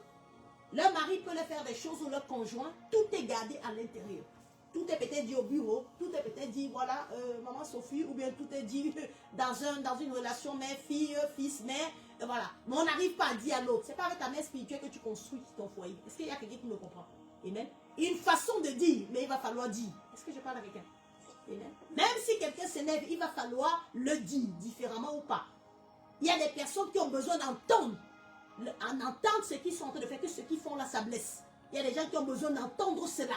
leur mari peut leur faire des choses ou leur conjoint, tout est gardé à l'intérieur. Tout est peut-être dit au bureau, tout est peut-être dit, voilà, maman Sophie, ou bien tout est dit dans une relation mère-fille, fils-mère, voilà. Mais on n'arrive pas à dire à l'autre. Ce n'est pas avec ta mère spirituelle que tu construis ton foyer. Est-ce qu'il y a quelqu'un qui me comprend? Amen. Une façon de dire, mais il va falloir dire. Est-ce que je parle à quelqu'un? Amen. Même si quelqu'un s'énerve, il va falloir le dire, différemment ou pas. Il y a des personnes qui ont besoin d'entendre. Entendre ce qu'ils sont en train de faire, que ce qu'ils font là, ça blesse. Il y a des gens qui ont besoin d'entendre cela.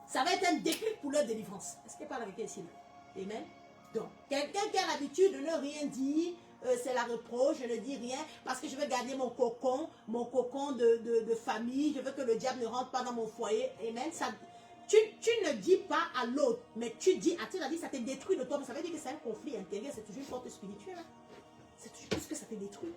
Ça va être un déclic pour leur délivrance. Est-ce qu'il parle avec quelqu'un ici? Amen. Donc, quelqu'un qui a l'habitude de ne rien dire, c'est la reproche, je ne dis rien, parce que je veux garder mon cocon de famille, je veux que le diable ne rentre pas dans mon foyer. Amen. Ça, tu ne dis pas à l'autre, mais tu dis, tu as dit, ça te détruit de toi, mais ça veut dire que c'est un conflit intérieur, c'est toujours une porte spirituelle. Hein. C'est toujours plus que ça te détruit.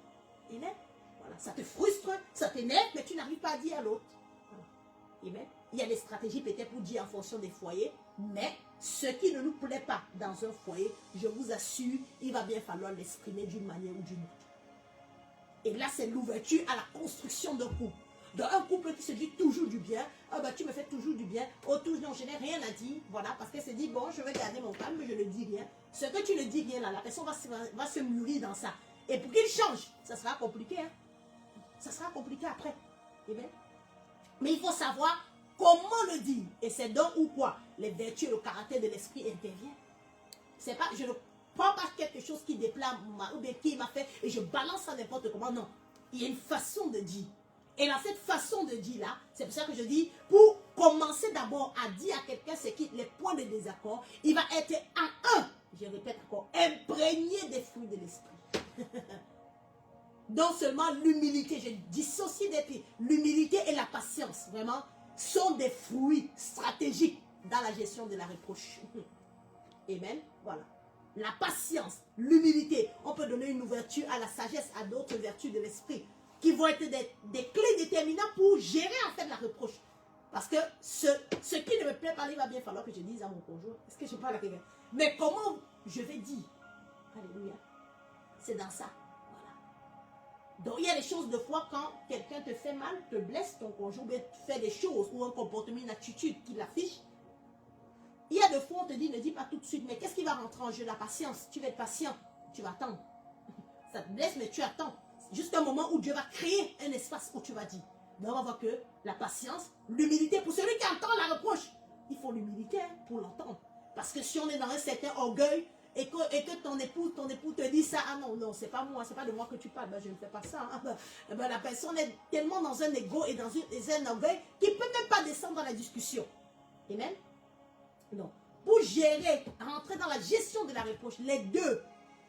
Amen. Voilà. Ça te frustre, ça t'énerve, mais tu n'arrives pas à dire à l'autre. Voilà. Amen. Il y a des stratégies peut-être pour dire en fonction des foyers, mais ce qui ne nous plaît pas dans un foyer, je vous assure, il va bien falloir l'exprimer d'une manière ou d'une autre. Et là, c'est l'ouverture à la construction d'un couple. Dans un couple qui se dit toujours du bien, ah ben, tu me fais toujours du bien, oh toujours, non, je n'ai rien à dire, voilà, parce qu'elle se dit, bon, je vais garder mon calme, mais je ne dis rien. Ce que tu ne dis rien là, la personne va se mûrir dans ça. Et pour qu'il change, ça sera compliqué, hein. Ça sera compliqué après. Eh bien, mais il faut savoir comment le dire. Et c'est donc ou quoi les vertus et le caractère de l'esprit interviennent. C'est pas, je ne prends pas quelque chose qui déplace ou bien qui m'a fait et je balance ça n'importe comment. Non. Il y a une façon de dire. Et dans cette façon de dire là, c'est pour ça que je dis, pour commencer d'abord à dire à quelqu'un ce qui les points de désaccord, il va être je répète encore, imprégné des fruits de l'esprit. Non seulement l'humilité, je dissocie des fruits. L'humilité et la patience, vraiment, sont des fruits stratégiques dans la gestion de la reproche. Amen. Voilà. La patience, l'humilité, on peut donner une ouverture à la sagesse, à d'autres vertus de l'esprit, qui vont être des clés déterminantes pour gérer en fait la reproche. Parce que ce qui ne me plaît pas, il va bien falloir que je dise à mon conjoint. Est-ce que je parle à quelqu'un? Mais comment je vais dire? Alléluia. C'est dans ça. Donc, il y a des choses de fois quand quelqu'un te fait mal, te blesse, ton conjoint, ou fait des choses, ou un comportement, une attitude qui l'affiche. Il y a des fois, on te dit, ne dis pas tout de suite, mais qu'est-ce qui va rentrer en jeu? La patience. Tu vas être patient, tu vas attendre. Ça te blesse, mais tu attends. Jusqu'à un moment où Dieu va créer un espace où tu vas dire. Donc, on va voir que la patience, l'humilité, pour celui qui entend la reproche, il faut l'humilité pour l'entendre. Parce que si on est dans un certain orgueil, et que ton époux te dit ça, ah non, non, c'est pas moi, c'est pas de moi que tu parles, ben, je ne fais pas ça. Hein. Ben, la personne est tellement dans un ego et dans un orgueil qu'il ne peut même pas descendre dans la discussion. Amen. Donc, pour gérer, rentrer dans la gestion de la reproche, les deux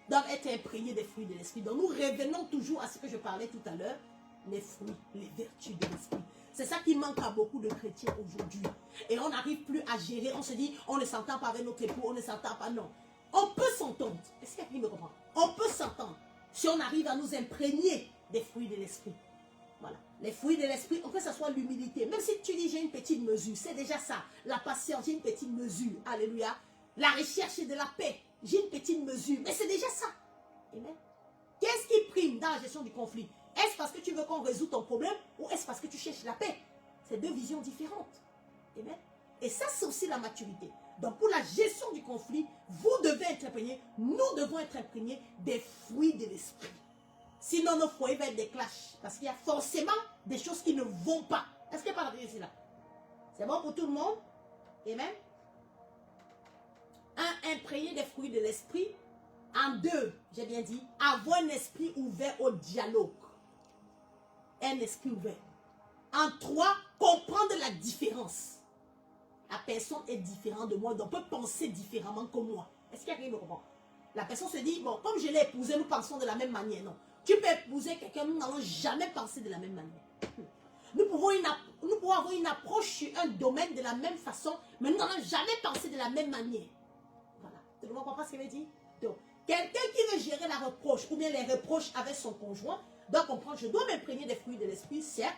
doivent être imprégnés des fruits de l'esprit. Donc, nous revenons toujours à ce que je parlais tout à l'heure, les fruits, les vertus de l'esprit. C'est ça qui manque à beaucoup de chrétiens aujourd'hui. Et on n'arrive plus à gérer, on se dit, on ne s'entend pas avec notre époux, on ne s'entend pas, non. On peut s'entendre. Est-ce qu'il y a qui me comprend? On peut s'entendre si on arrive à nous imprégner des fruits de l'esprit. Voilà. Les fruits de l'esprit, que ce soit l'humilité. Même si tu dis j'ai une petite mesure, c'est déjà ça. La patience, j'ai une petite mesure. Alléluia. La recherche de la paix, j'ai une petite mesure. Mais c'est déjà ça. Amen. Qu'est-ce qui prime dans la gestion du conflit? Est-ce parce que tu veux qu'on résout ton problème ou est-ce parce que tu cherches la paix? C'est deux visions différentes. Amen. Et ça, c'est aussi la maturité. Donc, pour la gestion du conflit, vous devez être imprégné, nous devons être imprégnés des fruits de l'esprit. Sinon, nos foyers vont être des clashs. Parce qu'il y a forcément des choses qui ne vont pas. Est-ce qu'il n'y a pas ici là? C'est bon pour tout le monde? Amen. Un, imprégné des fruits de l'esprit. En deux, j'ai bien dit, avoir un esprit ouvert au dialogue. Un esprit ouvert. En trois, comprendre la différence. La personne est différente de moi, donc peut penser différemment que moi. Est-ce qu'il y a quelqu'un qui me comprend? La personne se dit, bon, comme je l'ai épousé, nous pensons de la même manière. Non. Tu peux épouser quelqu'un, nous n'allons jamais penser de la même manière. Nous pouvons avoir une approche sur un domaine de la même façon, mais nous n'allons jamais penser de la même manière. Voilà. Tu ne comprends pas ce qu'il veut dire? Donc, quelqu'un qui veut gérer la reproche ou bien les reproches avec son conjoint doit comprendre, je dois m'imprégner des fruits de l'esprit, certes.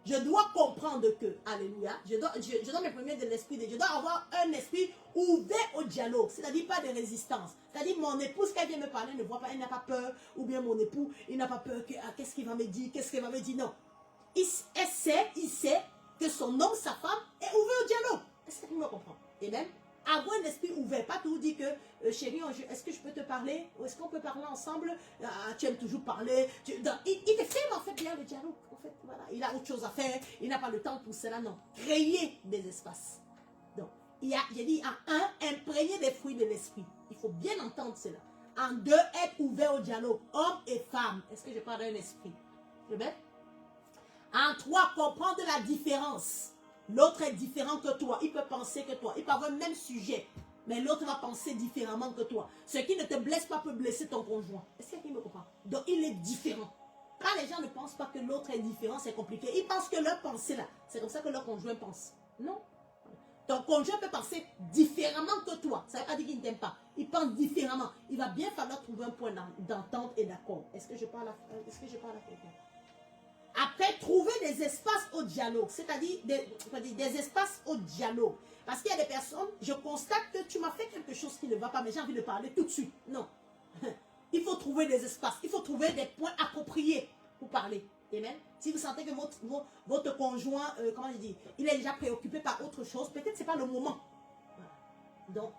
Je dois comprendre que, alléluia, je dois m'imprégner de l'esprit de Dieu. Je dois avoir un esprit ouvert au dialogue, c'est-à-dire pas de résistance. C'est-à-dire mon épouse, quand elle vient me parler, ne voit pas, elle n'a pas peur, ou bien mon époux, il n'a pas peur que, qu'est-ce qu'il va me dire, qu'est-ce qu'il va me dire, non. Il sait que son homme, sa femme, est ouvert au dialogue. Est-ce que tu me comprends? Et même, avoir un esprit ouvert, pas toujours dire que, chérie, est-ce que je peux te parler? Ou est-ce qu'on peut parler ensemble? Tu aimes toujours parler. Il te fait en fait bien le dialogue. En fait, voilà. Il a autre chose à faire, il n'a pas le temps pour cela, non. Créer des espaces. Donc, j'ai dit en un, imprégner des fruits de l'esprit. Il faut bien entendre cela. En deux, être ouvert au dialogue, homme et femme. Est-ce que je parle d'un esprit? Je vais. En trois, comprendre la différence. L'autre est différent que toi. Il peut penser que toi. Il peut avoir le même sujet. Mais l'autre va penser différemment que toi. Ce qui ne te blesse pas peut blesser ton conjoint. Est-ce qu'il me comprend? Donc il est différent. Quand les gens ne pensent pas que l'autre est différent, c'est compliqué. Ils pensent que leur pensée là, c'est comme ça que leur conjoint pense. Non. Ton conjoint peut penser différemment que toi. Ça ne veut pas dire qu'il ne t'aime pas. Il pense différemment. Il va bien falloir trouver un point d'entente et d'accord. Est-ce que je parle à quelqu'un? Après, trouver des espaces au dialogue, c'est-à-dire des espaces au dialogue. Parce qu'il y a des personnes, je constate que tu m'as fait quelque chose qui ne va pas, mais j'ai envie de parler tout de suite. Non. Il faut trouver des espaces, il faut trouver des points appropriés pour parler. Amen. Si vous sentez que votre conjoint, comment je dis, il est déjà préoccupé par autre chose, peut-être ce n'est pas le moment. Voilà. Donc,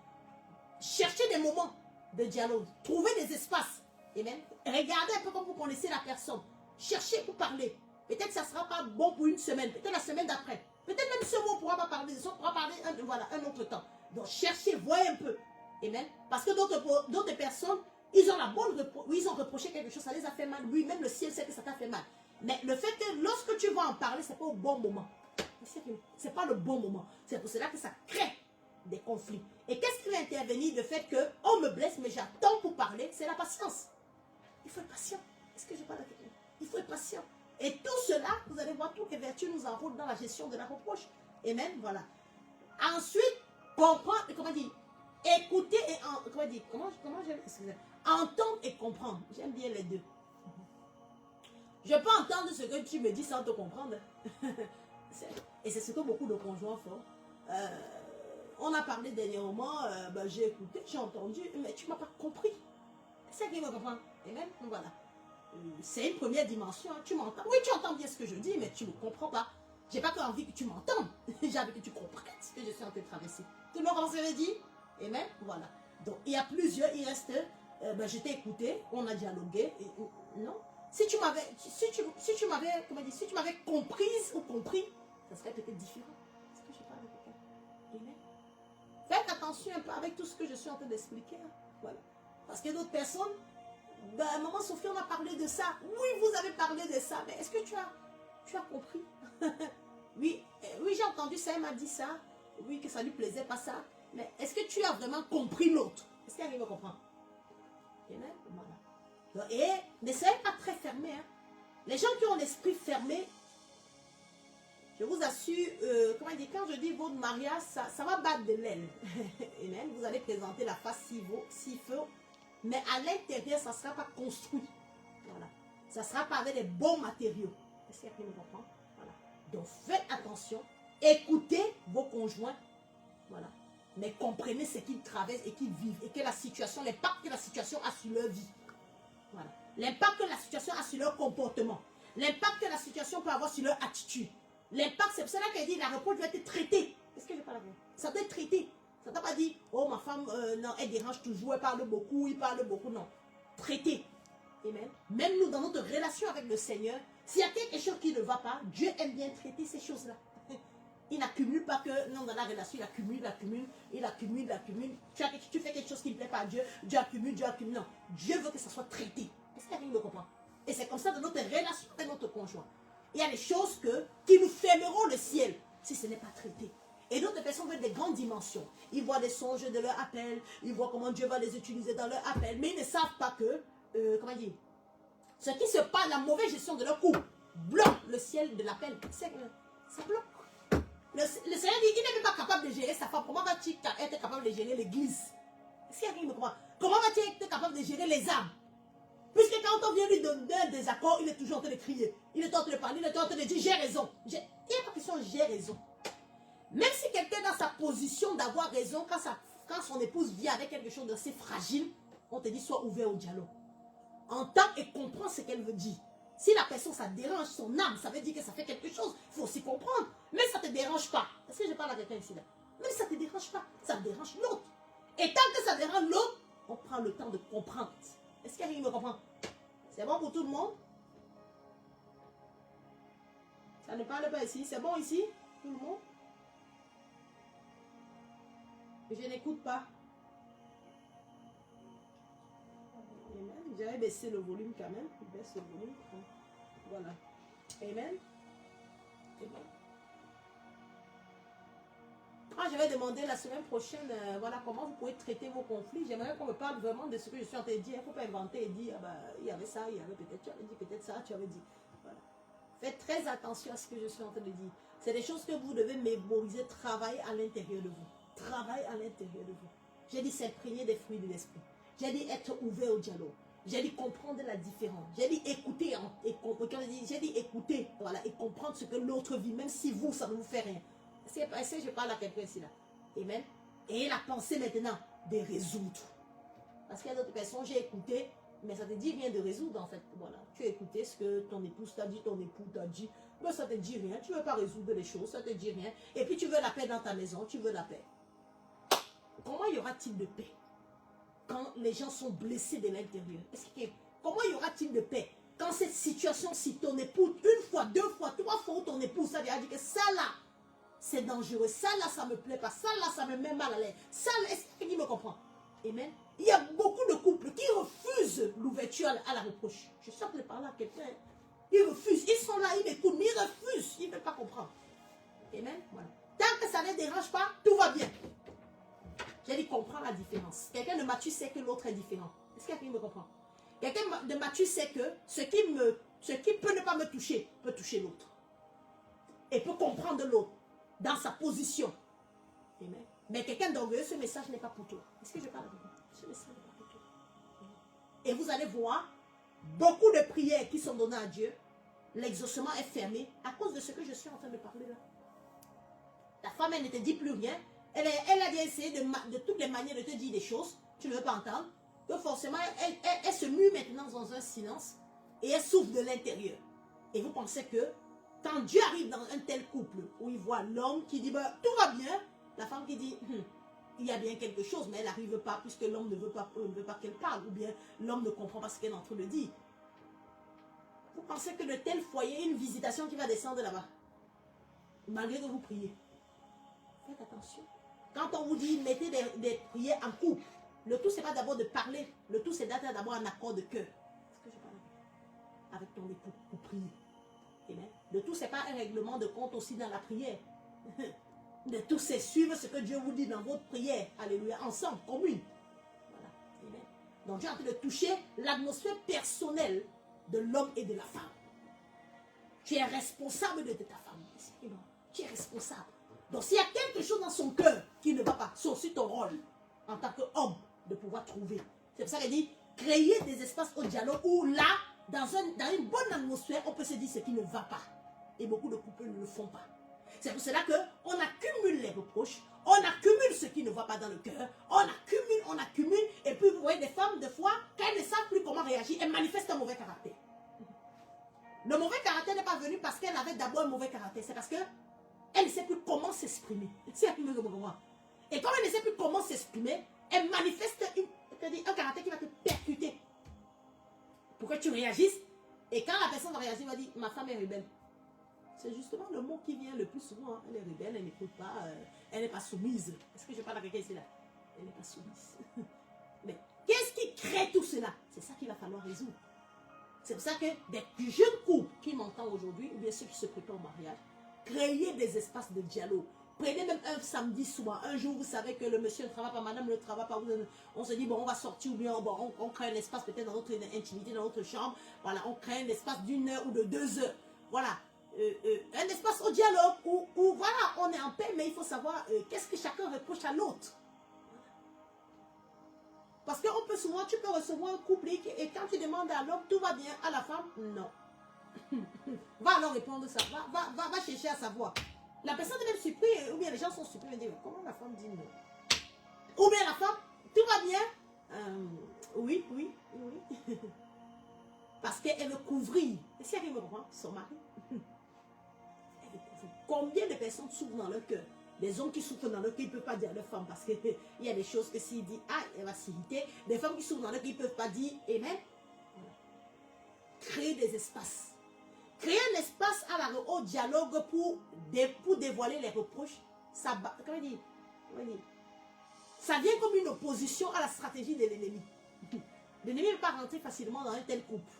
cherchez des moments de dialogue, trouvez des espaces. Amen. Regardez un peu comme vous connaissez la personne. Cherchez pour parler. Peut-être que ça ne sera pas bon pour une semaine. Peut-être la semaine d'après. Peut-être même ce mois, on ne pourra pas parler. On pourra parler un autre temps. Donc, cherchez, voyez un peu. Amen. Parce que d'autres personnes, ils ont reproché quelque chose, ça les a fait mal. Oui, même le ciel sait que ça t'a fait mal. Mais le fait que lorsque tu vas en parler, ce n'est pas au bon moment. Ce n'est pas le bon moment. C'est pour cela que ça crée des conflits. Et qu'est-ce qui va intervenir? Le fait qu'on me blesse, mais j'attends pour parler, c'est la patience. Il faut être patient. Est-ce que je parle à quelqu'un? Il faut être patient. Et tout cela, vous allez voir, toutes les vertus nous enrôlent dans la gestion de la reproche. Amen, voilà. Ensuite, comprendre, comment dire, écouter et, entendre et comprendre. J'aime bien les deux. Je peux entendre ce que tu me dis sans te comprendre. Et c'est ce que beaucoup de conjoints font. On a parlé dernièrement, j'ai écouté, j'ai entendu, mais tu ne m'as pas compris. C'est ça qui me comprend. Amen, voilà. C'est une première dimension, hein. Tu m'entends. Oui, tu entends bien ce que je dis, mais tu ne comprends pas. J'ai pas envie que tu m'entendes. J'ai envie que tu comprennes ce que je suis en train de traverser. Tout le monde comment ça veut dire? Amen. Voilà. Donc, il y a plusieurs, il reste, je t'ai écouté, on a dialogué. Non. Si tu m'avais comprise ou compris, ça serait peut-être différent. Est-ce que je parle avec quelqu'un? Amen. Faites attention un peu avec tout ce que je suis en train d'expliquer. Hein. Voilà. Parce que d'autres personnes, maman Sophie, on a parlé de ça. Oui, vous avez parlé de ça, mais est-ce que tu as compris? Oui, j'ai entendu ça, elle m'a dit ça. Oui, que ça ne lui plaisait pas ça. Mais est-ce que tu as vraiment compris l'autre? Est-ce qu'elle arrive à comprendre? Voilà. Et ne soyez pas très fermé. Hein. Les gens qui ont l'esprit fermé, je vous assure, quand je dis votre mariage, ça va battre de l'aile. Amen. Vous allez présenter la face s'il faut. Mais à l'intérieur, ça ne sera pas construit. Voilà. Ça ne sera pas avec les bons matériaux. Est-ce qu'il me comprend? Voilà. Donc faites attention. Écoutez vos conjoints. Voilà. Mais comprenez ce qu'ils traversent et qu'ils vivent. Et que la situation, l'impact que la situation a sur leur vie. Voilà. L'impact que la situation a sur leur comportement. L'impact que la situation peut avoir sur leur attitude. L'impact, c'est pour cela qu'elle dit la reproche doit être traitée. Est-ce que je parle bien? Ça doit être traité. Ça t'a pas dit, oh ma femme, non, elle dérange toujours, elle parle beaucoup, il parle beaucoup. Non. Traiter. Amen. Même nous, dans notre relation avec le Seigneur, s'il y a quelque chose qui ne va pas, Dieu aime bien traiter ces choses-là. Il n'accumule pas que, non, dans la relation, il accumule. Tu fais quelque chose qui ne plaît pas à Dieu, Dieu accumule. Non, Dieu veut que ça soit traité. Est-ce que quelqu'un me comprend? Et c'est comme ça dans notre relation avec notre conjoint. Il y a des choses qui nous fermeront le ciel si ce n'est pas traité. Et d'autres personnes veulent des grandes dimensions. Ils voient des songes de leur appel, ils voient comment Dieu va les utiliser dans leur appel, mais ils ne savent pas que, comment dire, ce qui se passe, la mauvaise gestion de leur couple, bloque le ciel de l'appel. Ça bloque. Le Seigneur dit, il n'est même pas capable de gérer sa femme. Comment vas-tu être capable de gérer l'église? Est-ce qu'il y a quelqu'un qui me comprend? Comment vas-tu être capable de gérer les âmes? Puisque quand on vient lui donner un désaccord, il est toujours en train de crier. Il est en train de parler, il est en train de dire, j'ai raison. Il n'y a pas question, j'ai raison. Même si quelqu'un est dans sa position d'avoir raison, quand son épouse vient avec quelque chose d'assez fragile, on te dit, sois ouvert au dialogue. Entends et comprends ce qu'elle veut dire. Si la personne, ça dérange son âme, ça veut dire que ça fait quelque chose. Il faut aussi comprendre. Mais ça ne te dérange pas. Est-ce que je parle à quelqu'un ici là? Même si ça ne te dérange pas, ça dérange l'autre. Et tant que ça dérange l'autre, on prend le temps de comprendre. Est-ce qu'il y a quelqu'un qui me comprend? C'est bon pour tout le monde? Ça ne parle pas ici. C'est bon ici? Tout le monde? Je n'écoute pas. J'avais baissé le volume quand même. Je baisse le volume. Voilà. Amen. Amen. Ah, je vais demander la semaine prochaine, voilà, comment vous pouvez traiter vos conflits. J'aimerais qu'on me parle vraiment de ce que je suis en train de dire. Il ne faut pas inventer et dire, ah bah, il y avait ça, il y avait peut-être, tu avais dit peut-être ça, tu avais dit. Voilà. Faites très attention à ce que je suis en train de dire. C'est des choses que vous devez mémoriser, travailler à l'intérieur de vous. Travailler à l'intérieur de vous. J'ai dit s'imprégner des fruits de l'esprit. J'ai dit être ouvert au dialogue. J'ai dit comprendre la différence. J'ai dit écouter. J'ai dit écouter, voilà, et comprendre ce que l'autre vit, même si vous, ça ne vous fait rien. Est-ce que je parle à quelqu'un ici là? Amen. Et la pensée maintenant de résoudre. Parce qu'il y a d'autres personnes, j'ai écouté, mais ça te dit rien de résoudre en fait. Voilà. Tu as écouté ce que ton épouse t'a dit, ton époux t'a dit, mais ça te dit rien. Tu ne veux pas résoudre les choses, ça te dit rien. Et puis tu veux la paix dans ta maison, tu veux la paix. Comment y aura-t-il de paix quand les gens sont blessés de l'intérieur? Comment y aura-t-il de paix quand cette situation, si ton époux, une fois, deux fois, trois fois, ton époux, ça lui a dit que ça là, c'est dangereux, ça là, ça me plaît pas, ça là, ça me met mal à l'aise, ça là, est-ce qu'il me comprend? Amen. Il y a beaucoup de couples qui refusent l'ouverture à la reproche. Je suis en train de parler à quelqu'un. Ils refusent, ils sont là, ils m'écoutent, mais ils refusent, ils ne veulent pas comprendre. Amen. Voilà. Tant que ça ne dérange pas, tout va bien. J'ai dit comprends la différence. Quelqu'un de mature sait que l'autre est différent. Est-ce que quelqu'un me comprend? Quelqu'un de mature sait que ce qui peut ne pas me toucher, peut toucher l'autre. Et peut comprendre l'autre dans sa position. Amen. Mais quelqu'un d'orgueilleux, ce message n'est pas pour toi. Est-ce que je parle à vous? Ce message n'est pas pour toi. Et vous allez voir, beaucoup de prières qui sont données à Dieu, l'exaucement est fermé à cause de ce que je suis en train de parler là. La femme, elle ne te dit plus rien. Elle a bien essayé de toutes les manières de te dire des choses. Tu ne veux pas entendre. Donc forcément, elle se mue maintenant dans un silence. Et elle souffre de l'intérieur. Et vous pensez que quand Dieu arrive dans un tel couple, où il voit l'homme qui dit, bah, tout va bien. La femme qui dit, il y a bien quelque chose, mais elle n'arrive pas, puisque l'homme ne veut pas qu'elle parle. Ou bien l'homme ne comprend pas ce qu'elle est en train de dire. Vous pensez que de tel foyer, une visitation qui va descendre là-bas. Malgré que vous priez. Faites attention. Quand on vous dit mettez des prières en couple, le tout c'est pas d'abord de parler, le tout c'est d'être d'abord un accord de cœur. Est-ce que je parle avec ton époux pour prier? Amen. Le tout c'est pas un règlement de compte aussi dans la prière. Le tout c'est suivre ce que Dieu vous dit dans votre prière. Alléluia. Ensemble, commune. Voilà. Amen. Donc Dieu est en train de toucher l'atmosphère personnelle de l'homme et de la femme. Tu es responsable de ta femme. Tu es responsable. Donc s'il y a quelque chose dans son cœur qui ne va pas, c'est aussi ton rôle en tant qu'homme de pouvoir trouver. C'est pour ça qu'elle dit, créer des espaces au dialogue où là, dans une bonne atmosphère, on peut se dire ce qui ne va pas. Et beaucoup de couples ne le font pas. C'est pour cela qu'on accumule les reproches, on accumule ce qui ne va pas dans le cœur, on accumule, et puis vous voyez des femmes, des fois, quand elles ne savent plus comment réagir, elles manifestent un mauvais caractère. Le mauvais caractère n'est pas venu parce qu'elle avait d'abord un mauvais caractère, c'est parce que elle ne sait plus comment s'exprimer. Et comme elle ne sait plus comment s'exprimer, elle manifeste un caractère qui va te percuter. Pour que tu réagisses. Et quand la personne va réagir, elle va dire, ma femme est rebelle. C'est justement le mot qui vient le plus souvent. Hein. Elle est rebelle, elle n'écoute pas, elle n'est pas soumise. Est-ce que je parle à quelqu'un ici là? Elle n'est pas soumise. Mais qu'est-ce qui crée tout cela? C'est ça qu'il va falloir résoudre. C'est pour ça que des jeunes couples qui m'entendent aujourd'hui, ou bien ceux qui se préparent au mariage, créez des espaces de dialogue. Prenez même un samedi soir, un jour vous savez que le monsieur ne travaille pas, madame ne travaille pas, on se dit bon on va sortir ou bien bon, on crée un espace peut-être dans notre intimité, dans notre chambre, voilà, on crée un espace d'1 heure ou de 2 heures, voilà, un espace au dialogue où voilà, on est en paix, mais il faut savoir qu'est-ce que chacun reproche à l'autre. Parce qu'on peut souvent, tu peux recevoir un couple et quand tu demandes à l'homme, tout va bien, à la femme, non. Va alors répondre ça, va chercher à savoir. La personne est même surprise, ou bien les gens sont surpris, et disent, comment la femme dit non? Ou bien la femme, tout va bien? Oui. Parce qu'elle veut couvrir. Et si elle me comprend, son mari, elle veut couvrir. Combien de personnes souffrent dans leur cœur? Des hommes qui souffrent dans leur cœur, ils ne peuvent pas dire à leur femme parce qu'il y a des choses que s'il dit, ah, elle va s'irriter. Des femmes qui souffrent dans leur cœur, ils ne peuvent pas dire, amen. Voilà. Créer des espaces. Créer un espace au dialogue pour dévoiler les reproches, ça vient comme une opposition à la stratégie de l'ennemi. L'ennemi ne peut pas rentrer facilement dans un tel couple.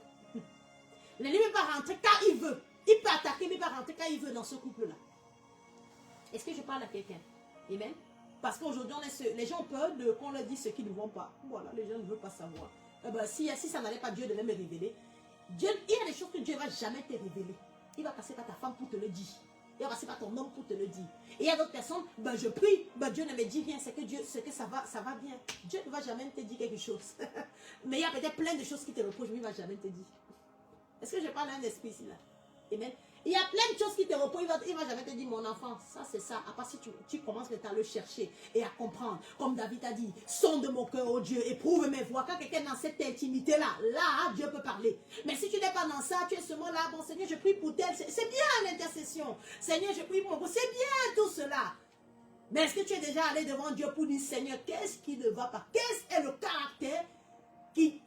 L'ennemi ne peut pas rentrer quand il veut. Il peut attaquer, mais il ne peut pas rentrer quand il veut dans ce couple-là. Est-ce que je parle à quelqu'un? Amen. Parce qu'aujourd'hui, les gens ont peur qu'on leur dise ce qu'ils ne vont pas. Voilà, les gens ne veulent pas savoir. Si ça n'allait pas, Dieu devait me révéler. Il y a des choses que Dieu ne va jamais te révéler. Il va passer par ta femme pour te le dire. Il va passer par ton homme pour te le dire. Et il y a d'autres personnes, je prie, Dieu ne me dit rien, c'est que ça va bien. Dieu ne va jamais te dire quelque chose. Mais il y a peut-être plein de choses qui te reprochent, mais il ne va jamais te dire. Est-ce que je parle à un esprit ici là? Amen. Il y a plein de choses qui te reprochent, il ne va jamais te dire, mon enfant, ça c'est ça. À part si tu commences maintenant à le chercher et à comprendre, comme David a dit, sonde mon cœur, oh Dieu, éprouve mes voies. Quand quelqu'un est dans cette intimité-là, Dieu peut parler. Mais si tu n'es pas dans ça, tu es seulement là, bon Seigneur, je prie pour tel, c'est bien l'intercession. Seigneur, je prie pour mon, c'est bien tout cela. Mais est-ce que tu es déjà allé devant Dieu pour dire, Seigneur, qu'est-ce qui ne va pas? Qu'est-ce est le caractère qui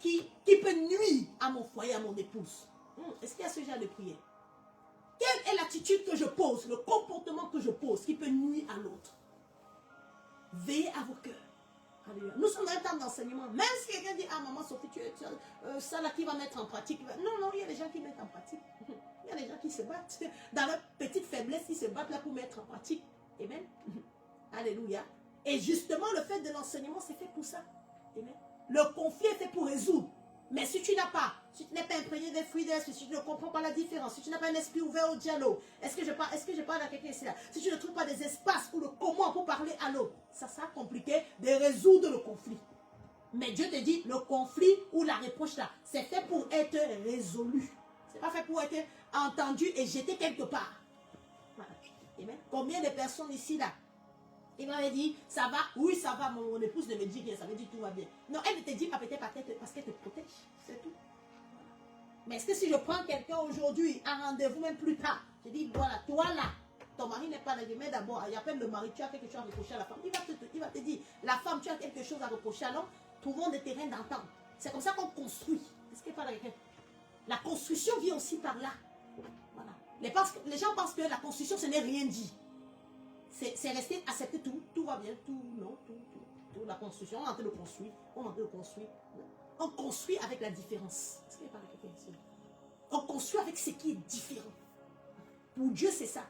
peut nuire à mon foyer, à mon épouse? Est-ce qu'il y a ce genre de prière? Quelle est l'attitude que je pose, le comportement que je pose qui peut nuire à l'autre? Veillez à vos cœurs. Alléluia. Nous sommes dans un temps d'enseignement. Même si quelqu'un dit, ah maman Sophie, tu es ça là qui va mettre en pratique. Non, il y a des gens qui mettent en pratique. Il y a des gens qui se battent. Dans leur petite faiblesse, ils se battent là pour mettre en pratique. Amen. Alléluia. Et justement, le fait de l'enseignement, c'est fait pour ça. Amen. Le conflit est fait pour résoudre. Mais si tu n'es pas imprégné des fruits de l'esprit, si tu ne comprends pas la différence, si tu n'as pas un esprit ouvert au dialogue, est-ce que je parle à quelqu'un ici là? Si tu ne trouves pas des espaces ou le comment pour parler à l'autre, ça sera compliqué de résoudre le conflit. Mais Dieu te dit, le conflit ou la reproche là, c'est fait pour être résolu. C'est pas fait pour être entendu et jeté quelque part. Voilà. Amen. Combien de personnes ici là? Il m'avait dit, ça va, oui ça va, mon épouse ne me dit rien, ça veut dire tout va bien. Non, elle ne te dit pas peut-être parce qu'elle te protège, c'est tout. Mais est-ce que si je prends quelqu'un aujourd'hui, un rendez-vous même plus tard, je dis, voilà, toi là, ton mari n'est pas là, mais d'abord, il y a plein de mari, tu as quelque chose à reprocher à la femme, il va te dire, la femme, tu as quelque chose à reprocher à l'homme, trouvons des terrains d'entente. C'est comme ça qu'on construit. Est-ce qu'il n'y a pas quelqu'un? La construction vient aussi par là. Voilà. Les gens pensent que la construction, ce n'est rien dit. C'est rester, accepter tout va bien, tout, la construction, on est en train de construire, on construit avec la différence. Est-ce qu'il n'y a pas quelqu'un ici? On construit avec ce qui est différent. Pour Dieu, c'est ça.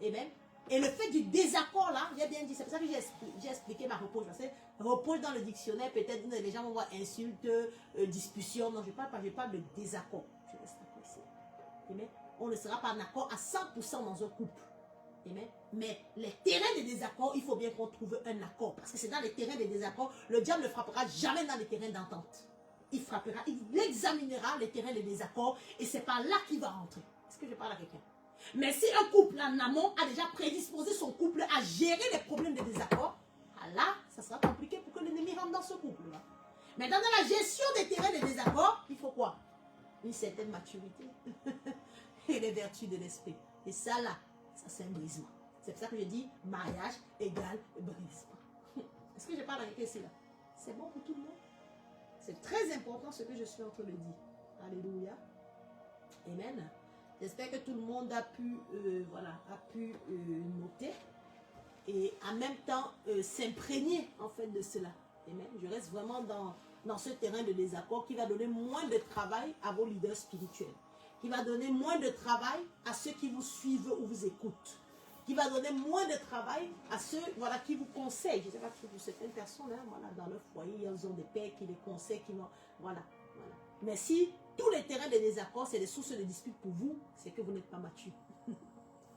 Amen. Et le fait du désaccord là, j'ai bien dit, c'est pour ça que j'ai expliqué ma reproche. Reproche dans le dictionnaire, peut-être les gens vont voir insulte, discussion. Non, je ne parle de désaccord. Je reste d'accord ici. Amen. On ne sera pas en accord à 100% dans un couple. Amen. Mais les terrains de désaccord, il faut bien qu'on trouve un accord. Parce que c'est dans les terrains de désaccord, le diable ne frappera jamais dans les terrains d'entente. Il frappera, il examinera les terrains de désaccord et c'est par là qu'il va rentrer. Est-ce que je parle à quelqu'un? Mais si un couple en amont a déjà prédisposé son couple à gérer les problèmes de désaccord, là, ça sera compliqué pour que l'ennemi rentre dans ce couple-là. Mais dans la gestion des terrains de désaccord, il faut quoi? Une certaine maturité et les vertus de l'esprit. Et ça là, ça c'est un brisement. C'est pour ça que je dis mariage égale brisement. Est-ce que je parle avec ici là? C'est bon pour tout le monde. C'est très important ce que je suis en train de dire. Alléluia. Amen. J'espère que tout le monde a pu, noter et en même temps s'imprégner en fait de cela. Amen. Je reste vraiment dans ce terrain de désaccord qui va donner moins de travail à vos leaders spirituels, qui va donner moins de travail à ceux qui vous suivent ou vous écoutent, qui va donner moins de travail à ceux qui vous conseillent. Je ne sais pas pour certaines personnes, dans leur foyer, ils ont des pères qui les conseillent, voilà. Mais si tous les terrains de désaccord, c'est des sources de dispute pour vous, c'est que vous n'êtes pas mature.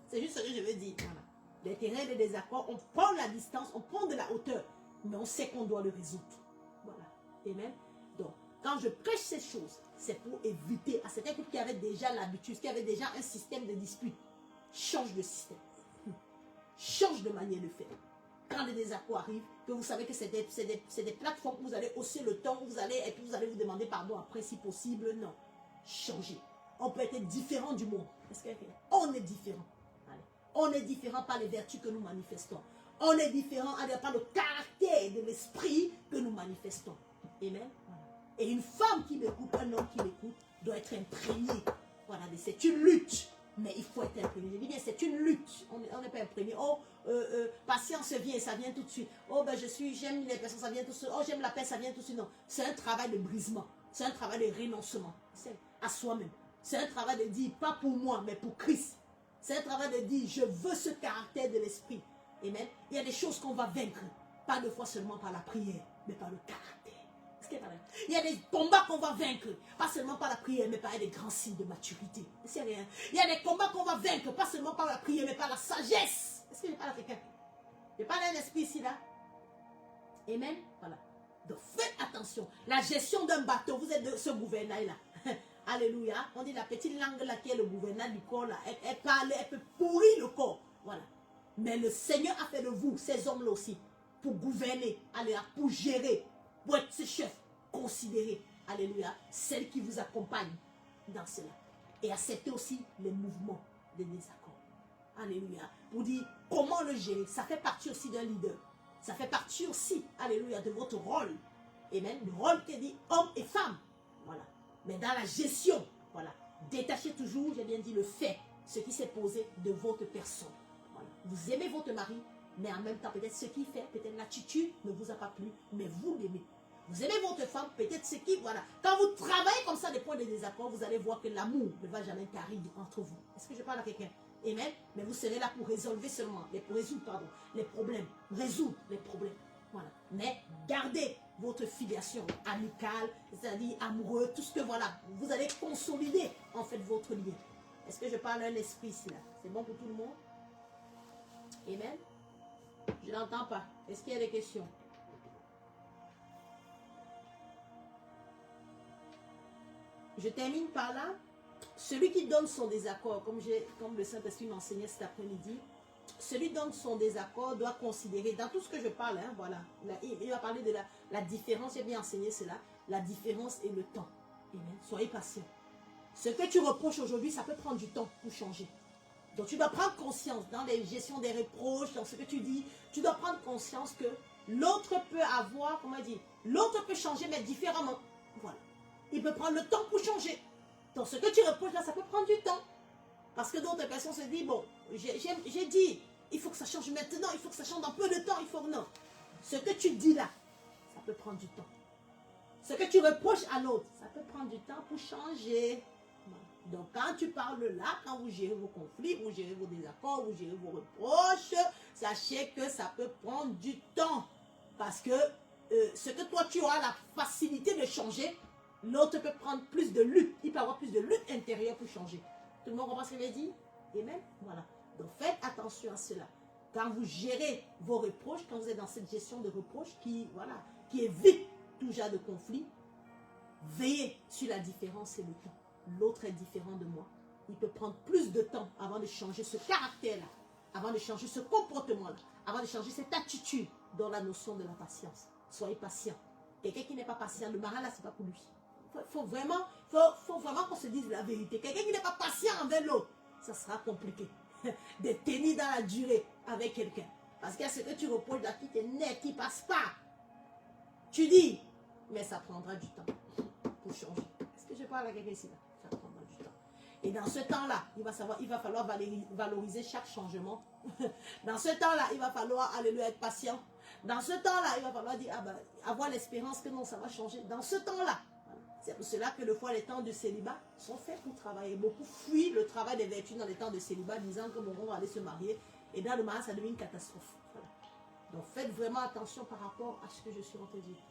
C'est juste ce que je veux dire. Voilà. Les terrains de désaccord, on prend la distance, on prend de la hauteur, mais on sait qu'on doit le résoudre. Voilà. Amen. Donc, quand je prêche ces choses, c'est pour éviter à cette équipe qui avait déjà l'habitude, qui avait déjà un système de dispute, change de système. Change de manière de faire. Quand les désaccords arrivent, que vous savez que c'est des plateformes où vous allez hausser le ton, et puis vous allez vous demander pardon après si possible. Non. Changez. On peut être différent du monde. On est différent. Allez. On est différent par les vertus que nous manifestons. On est différent par le caractère de l'esprit que nous manifestons. Amen. Voilà. Et une femme qui m'écoute, un homme qui m'écoute, doit être imprégné. Voilà, c'est une lutte. Mais il faut être imprégné. Je dis bien, c'est une lutte. On n'est pas imprégné. Oh, patience vient, ça vient tout de suite. Oh, ben j'aime les personnes, ça vient tout de suite. Oh, j'aime la paix, ça vient tout de suite. Non, c'est un travail de brisement. C'est un travail de renoncement. C'est à soi-même. C'est un travail de dire, pas pour moi, mais pour Christ. C'est un travail de dire, je veux ce caractère de l'esprit. Amen. Il y a des choses qu'on va vaincre. Pas de fois seulement par la prière, mais par le caractère. Il y a des combats qu'on va vaincre, pas seulement par la prière, mais par des grands signes de maturité. Il y a des combats qu'on va vaincre, pas seulement par la prière, mais par la sagesse. Est-ce que je parle à quelqu'un? Je parle d'un esprit ici, là. Amen. Voilà. Donc faites attention. La gestion d'un bateau, vous êtes de ce gouvernail-là. Alléluia. On dit la petite langue là qui est le gouvernail du corps, là, elle parle, elle peut pourrir le corps. Voilà. Mais le Seigneur a fait de vous, ces hommes-là aussi, pour gouverner, alléluia, pour gérer, pour être ce chef. Considérez, alléluia, celle qui vous accompagne dans cela. Et acceptez aussi les mouvements de désaccord. Alléluia. Pour dire comment le gérer. Ça fait partie aussi d'un leader. Ça fait partie aussi, alléluia, de votre rôle. Amen. Le rôle qui dit homme et femme. Voilà. Mais dans la gestion, voilà. Détachez toujours, j'ai bien dit, le fait, ce qui s'est posé de votre personne. Voilà. Vous aimez votre mari, mais en même temps, peut-être ce qu'il fait, peut-être l'attitude ne vous a pas plu, mais vous l'aimez. Vous aimez votre femme, peut-être ce qui, voilà. Quand vous travaillez comme ça des points de désaccord, vous allez voir que l'amour ne va jamais tarir entre vous. Est-ce que je parle à quelqu'un? Amen. Mais vous serez là pour résoudre seulement, pour résoudre, les problèmes. Résoudre les problèmes. Voilà. Mais gardez votre filiation amicale, c'est-à-dire amoureux, tout ce que voilà. Vous allez consolider en fait votre lien. Est-ce que je parle à l'esprit ici là? C'est bon pour tout le monde? Amen. Je n'entends pas. Est-ce qu'il y a des questions? Je termine par là. Celui qui donne son désaccord, comme le Saint-Esprit m'enseignait cet après-midi, celui qui donne son désaccord doit considérer, dans tout ce que je parle, voilà, il va parler de la différence, j'ai bien enseigné cela, la différence et le temps. Amen. Soyez patient. Ce que tu reproches aujourd'hui, ça peut prendre du temps pour changer. Donc tu dois prendre conscience dans les gestions des reproches, dans ce que tu dis, tu dois prendre conscience que l'autre peut avoir, comment dire, l'autre peut changer mais différemment. Voilà. Il peut prendre le temps pour changer. Donc ce que tu reproches là, ça peut prendre du temps. Parce que d'autres personnes se disent, bon, j'ai dit, il faut que ça change maintenant, il faut que ça change dans peu de temps, il faut non. Ce que tu dis là, ça peut prendre du temps. Ce que tu reproches à l'autre, ça peut prendre du temps pour changer. Donc quand tu parles là, quand vous gérez vos conflits, vous gérez vos désaccords, vous gérez vos reproches, sachez que ça peut prendre du temps. Parce que ce que toi tu as la facilité de changer, l'autre peut prendre plus de lutte. Il peut avoir plus de lutte intérieure pour changer. Tout le monde comprend ce que je dis? Amen. Voilà. Donc faites attention à cela. Quand vous gérez vos reproches, quand vous êtes dans cette gestion de reproches qui évite tout genre de conflit, veillez sur la différence et le temps. L'autre est différent de moi. Il peut prendre plus de temps avant de changer ce caractère-là, avant de changer ce comportement-là, avant de changer cette attitude dans la notion de la patience. Soyez patient. Quelqu'un qui n'est pas patient, le mari là, c'est pas pour lui. Faut vraiment qu'on se dise la vérité. Quelqu'un qui n'est pas patient envers l'autre, ça sera compliqué de tenir dans la durée avec quelqu'un. Parce qu'il y a ce que tu reproches là qui te net, qui ne passe pas. Tu dis, mais ça prendra du temps pour changer. Est-ce que je parle à quelqu'un ici là? Ça prendra du temps. Et dans ce temps-là, il va falloir valoriser chaque changement. Dans ce temps-là, il va falloir, alléluia, être patient. Dans ce temps-là, il va falloir dire, ah ben, avoir l'espérance que non, ça va changer. Dans ce temps-là, c'est pour cela que le fois les temps de célibat sont faits pour travailler. Beaucoup fuient le travail des vertus dans les temps de célibat, disant que bon, on va aller se marier. Et dans le mariage, ça devient une catastrophe. Voilà. Donc faites vraiment attention par rapport à ce que je suis en train de dire.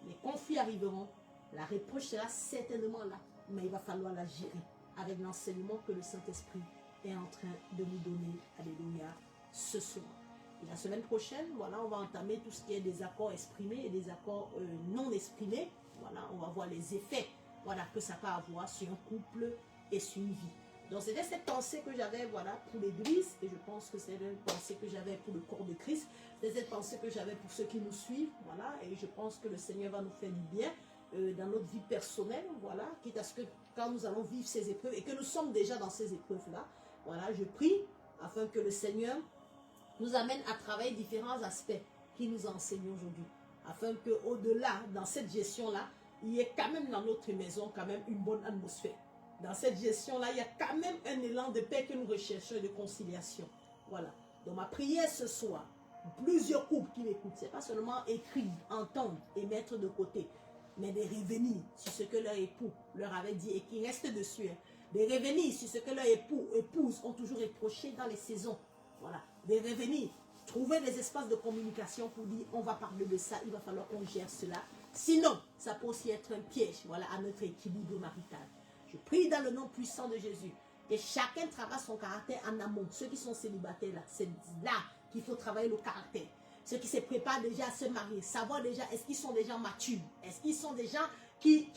Les conflits arriveront, la reproche sera certainement là, mais il va falloir la gérer avec l'enseignement que le Saint-Esprit est en train de nous donner, alléluia, ce soir. Et la semaine prochaine, voilà, on va entamer tout ce qui est des accords exprimés et des accords non exprimés. Voilà, on va voir les effets, voilà, que ça peut avoir sur un couple et sur une vie. Donc c'était cette pensée que j'avais, voilà, pour l'Église, et je pense que c'est la pensée que j'avais pour le corps de Christ. C'est cette pensée que j'avais pour ceux qui nous suivent, voilà, et je pense que le Seigneur va nous faire du bien dans notre vie personnelle, voilà, quitte à ce que quand nous allons vivre ces épreuves, et que nous sommes déjà dans ces épreuves-là, voilà, je prie afin que le Seigneur nous amène à travailler différents aspects qu'il nous enseigne aujourd'hui, afin qu'au-delà, dans cette gestion-là, il y ait quand même dans notre maison quand même une bonne atmosphère. Dans cette gestion-là, il y a quand même un élan de paix que nous recherchons et de conciliation. Voilà. Donc ma prière ce soir, plusieurs couples qui m'écoutent, c'est pas seulement écrire, entendre et mettre de côté, mais de revenir sur ce que leur époux leur avait dit et qui reste dessus. De revenir sur ce que leur épouse ont toujours reproché dans les saisons. Voilà. De revenir, trouver des espaces de communication pour dire on va parler de ça, il va falloir qu'on gère cela. Sinon, ça peut aussi être un piège, voilà, à notre équilibre marital. Je prie dans le nom puissant de Jésus que chacun travaille son caractère en amont. Ceux qui sont célibataires là, c'est là qu'il faut travailler le caractère. Ceux qui se préparent déjà à se marier, savoir déjà est-ce qu'ils sont des gens matures, est-ce qu'ils sont des gens qui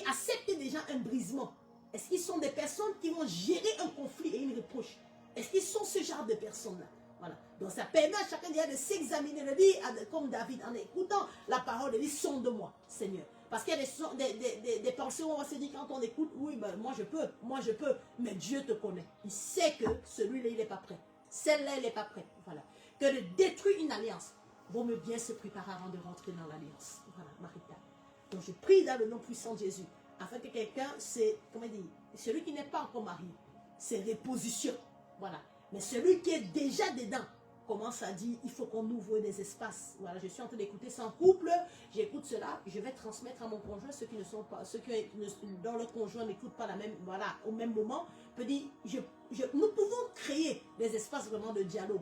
acceptent déjà un brisement, est-ce qu'ils sont des personnes qui vont gérer un conflit et une reproche, est-ce qu'ils sont ce genre de personnes là. Voilà. Donc ça permet à chacun déjà de s'examiner, de dire comme David en écoutant la parole, de dire sonde-moi Seigneur. Parce qu'il y a des pensées où on va se dire quand on écoute, oui, ben, moi je peux, mais Dieu te connaît. Il sait que celui-là, il n'est pas prêt. Celle-là, elle n'est pas prête. Voilà. Que de détruire une alliance, vaut mieux bien se préparer avant de rentrer dans l'alliance. Voilà, marital. Donc je prie dans le nom puissant de Jésus, afin que quelqu'un, celui qui n'est pas encore marié, se repositionne. Voilà. Mais celui qui est déjà dedans, commence à dire, il faut qu'on ouvre des espaces. Voilà, je suis en train d'écouter ça en couple, j'écoute cela, je vais transmettre à mon conjoint, ceux qui ne sont pas, dont le conjoint n'écoute pas la même, voilà, au même moment, peut dire, nous pouvons créer des espaces vraiment de dialogue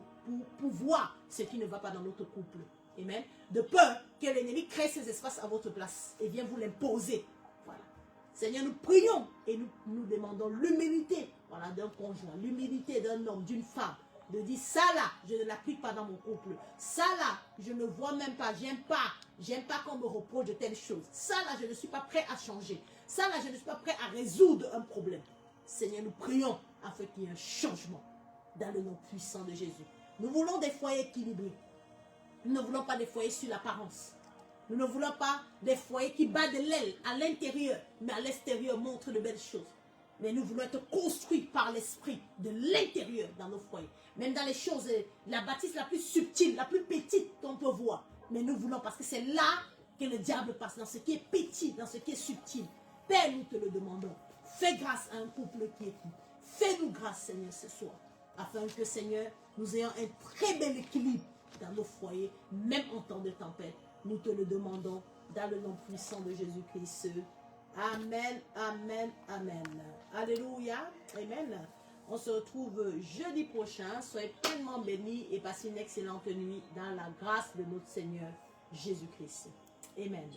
pour voir ce qui ne va pas dans notre couple. Amen. De peur que l'ennemi crée ces espaces à votre place et vienne vous l'imposer. Voilà. Seigneur, nous prions et nous demandons l'humilité, voilà, d'un conjoint, l'humilité d'un homme, d'une femme, de dire ça là, je ne l'applique pas dans mon couple. Ça là, je ne vois même pas, j'aime pas qu'on me reproche de telles choses. Ça là, je ne suis pas prêt à changer. Ça là, je ne suis pas prêt à résoudre un problème. Seigneur, nous prions afin qu'il y ait un changement dans le nom puissant de Jésus. Nous voulons des foyers équilibrés. Nous ne voulons pas des foyers sur l'apparence. Nous ne voulons pas des foyers qui battent de l'aile à l'intérieur, mais à l'extérieur montrent de belles choses. Mais nous voulons être construits par l'esprit de l'intérieur dans nos foyers. Même dans les choses, la bâtisse la plus subtile, la plus petite qu'on peut voir. Mais nous voulons, parce que c'est là que le diable passe, dans ce qui est petit, dans ce qui est subtil. Père, nous te le demandons. Fais grâce à un couple qui écoute. Fais-nous grâce, Seigneur, ce soir. Afin que, Seigneur, nous ayons un très bel équilibre dans nos foyers, même en temps de tempête. Nous te le demandons dans le nom puissant de Jésus-Christ. Amen, amen, amen. Alléluia, amen. On se retrouve jeudi prochain. Soyez pleinement bénis et passez une excellente nuit dans la grâce de notre Seigneur Jésus-Christ. Amen.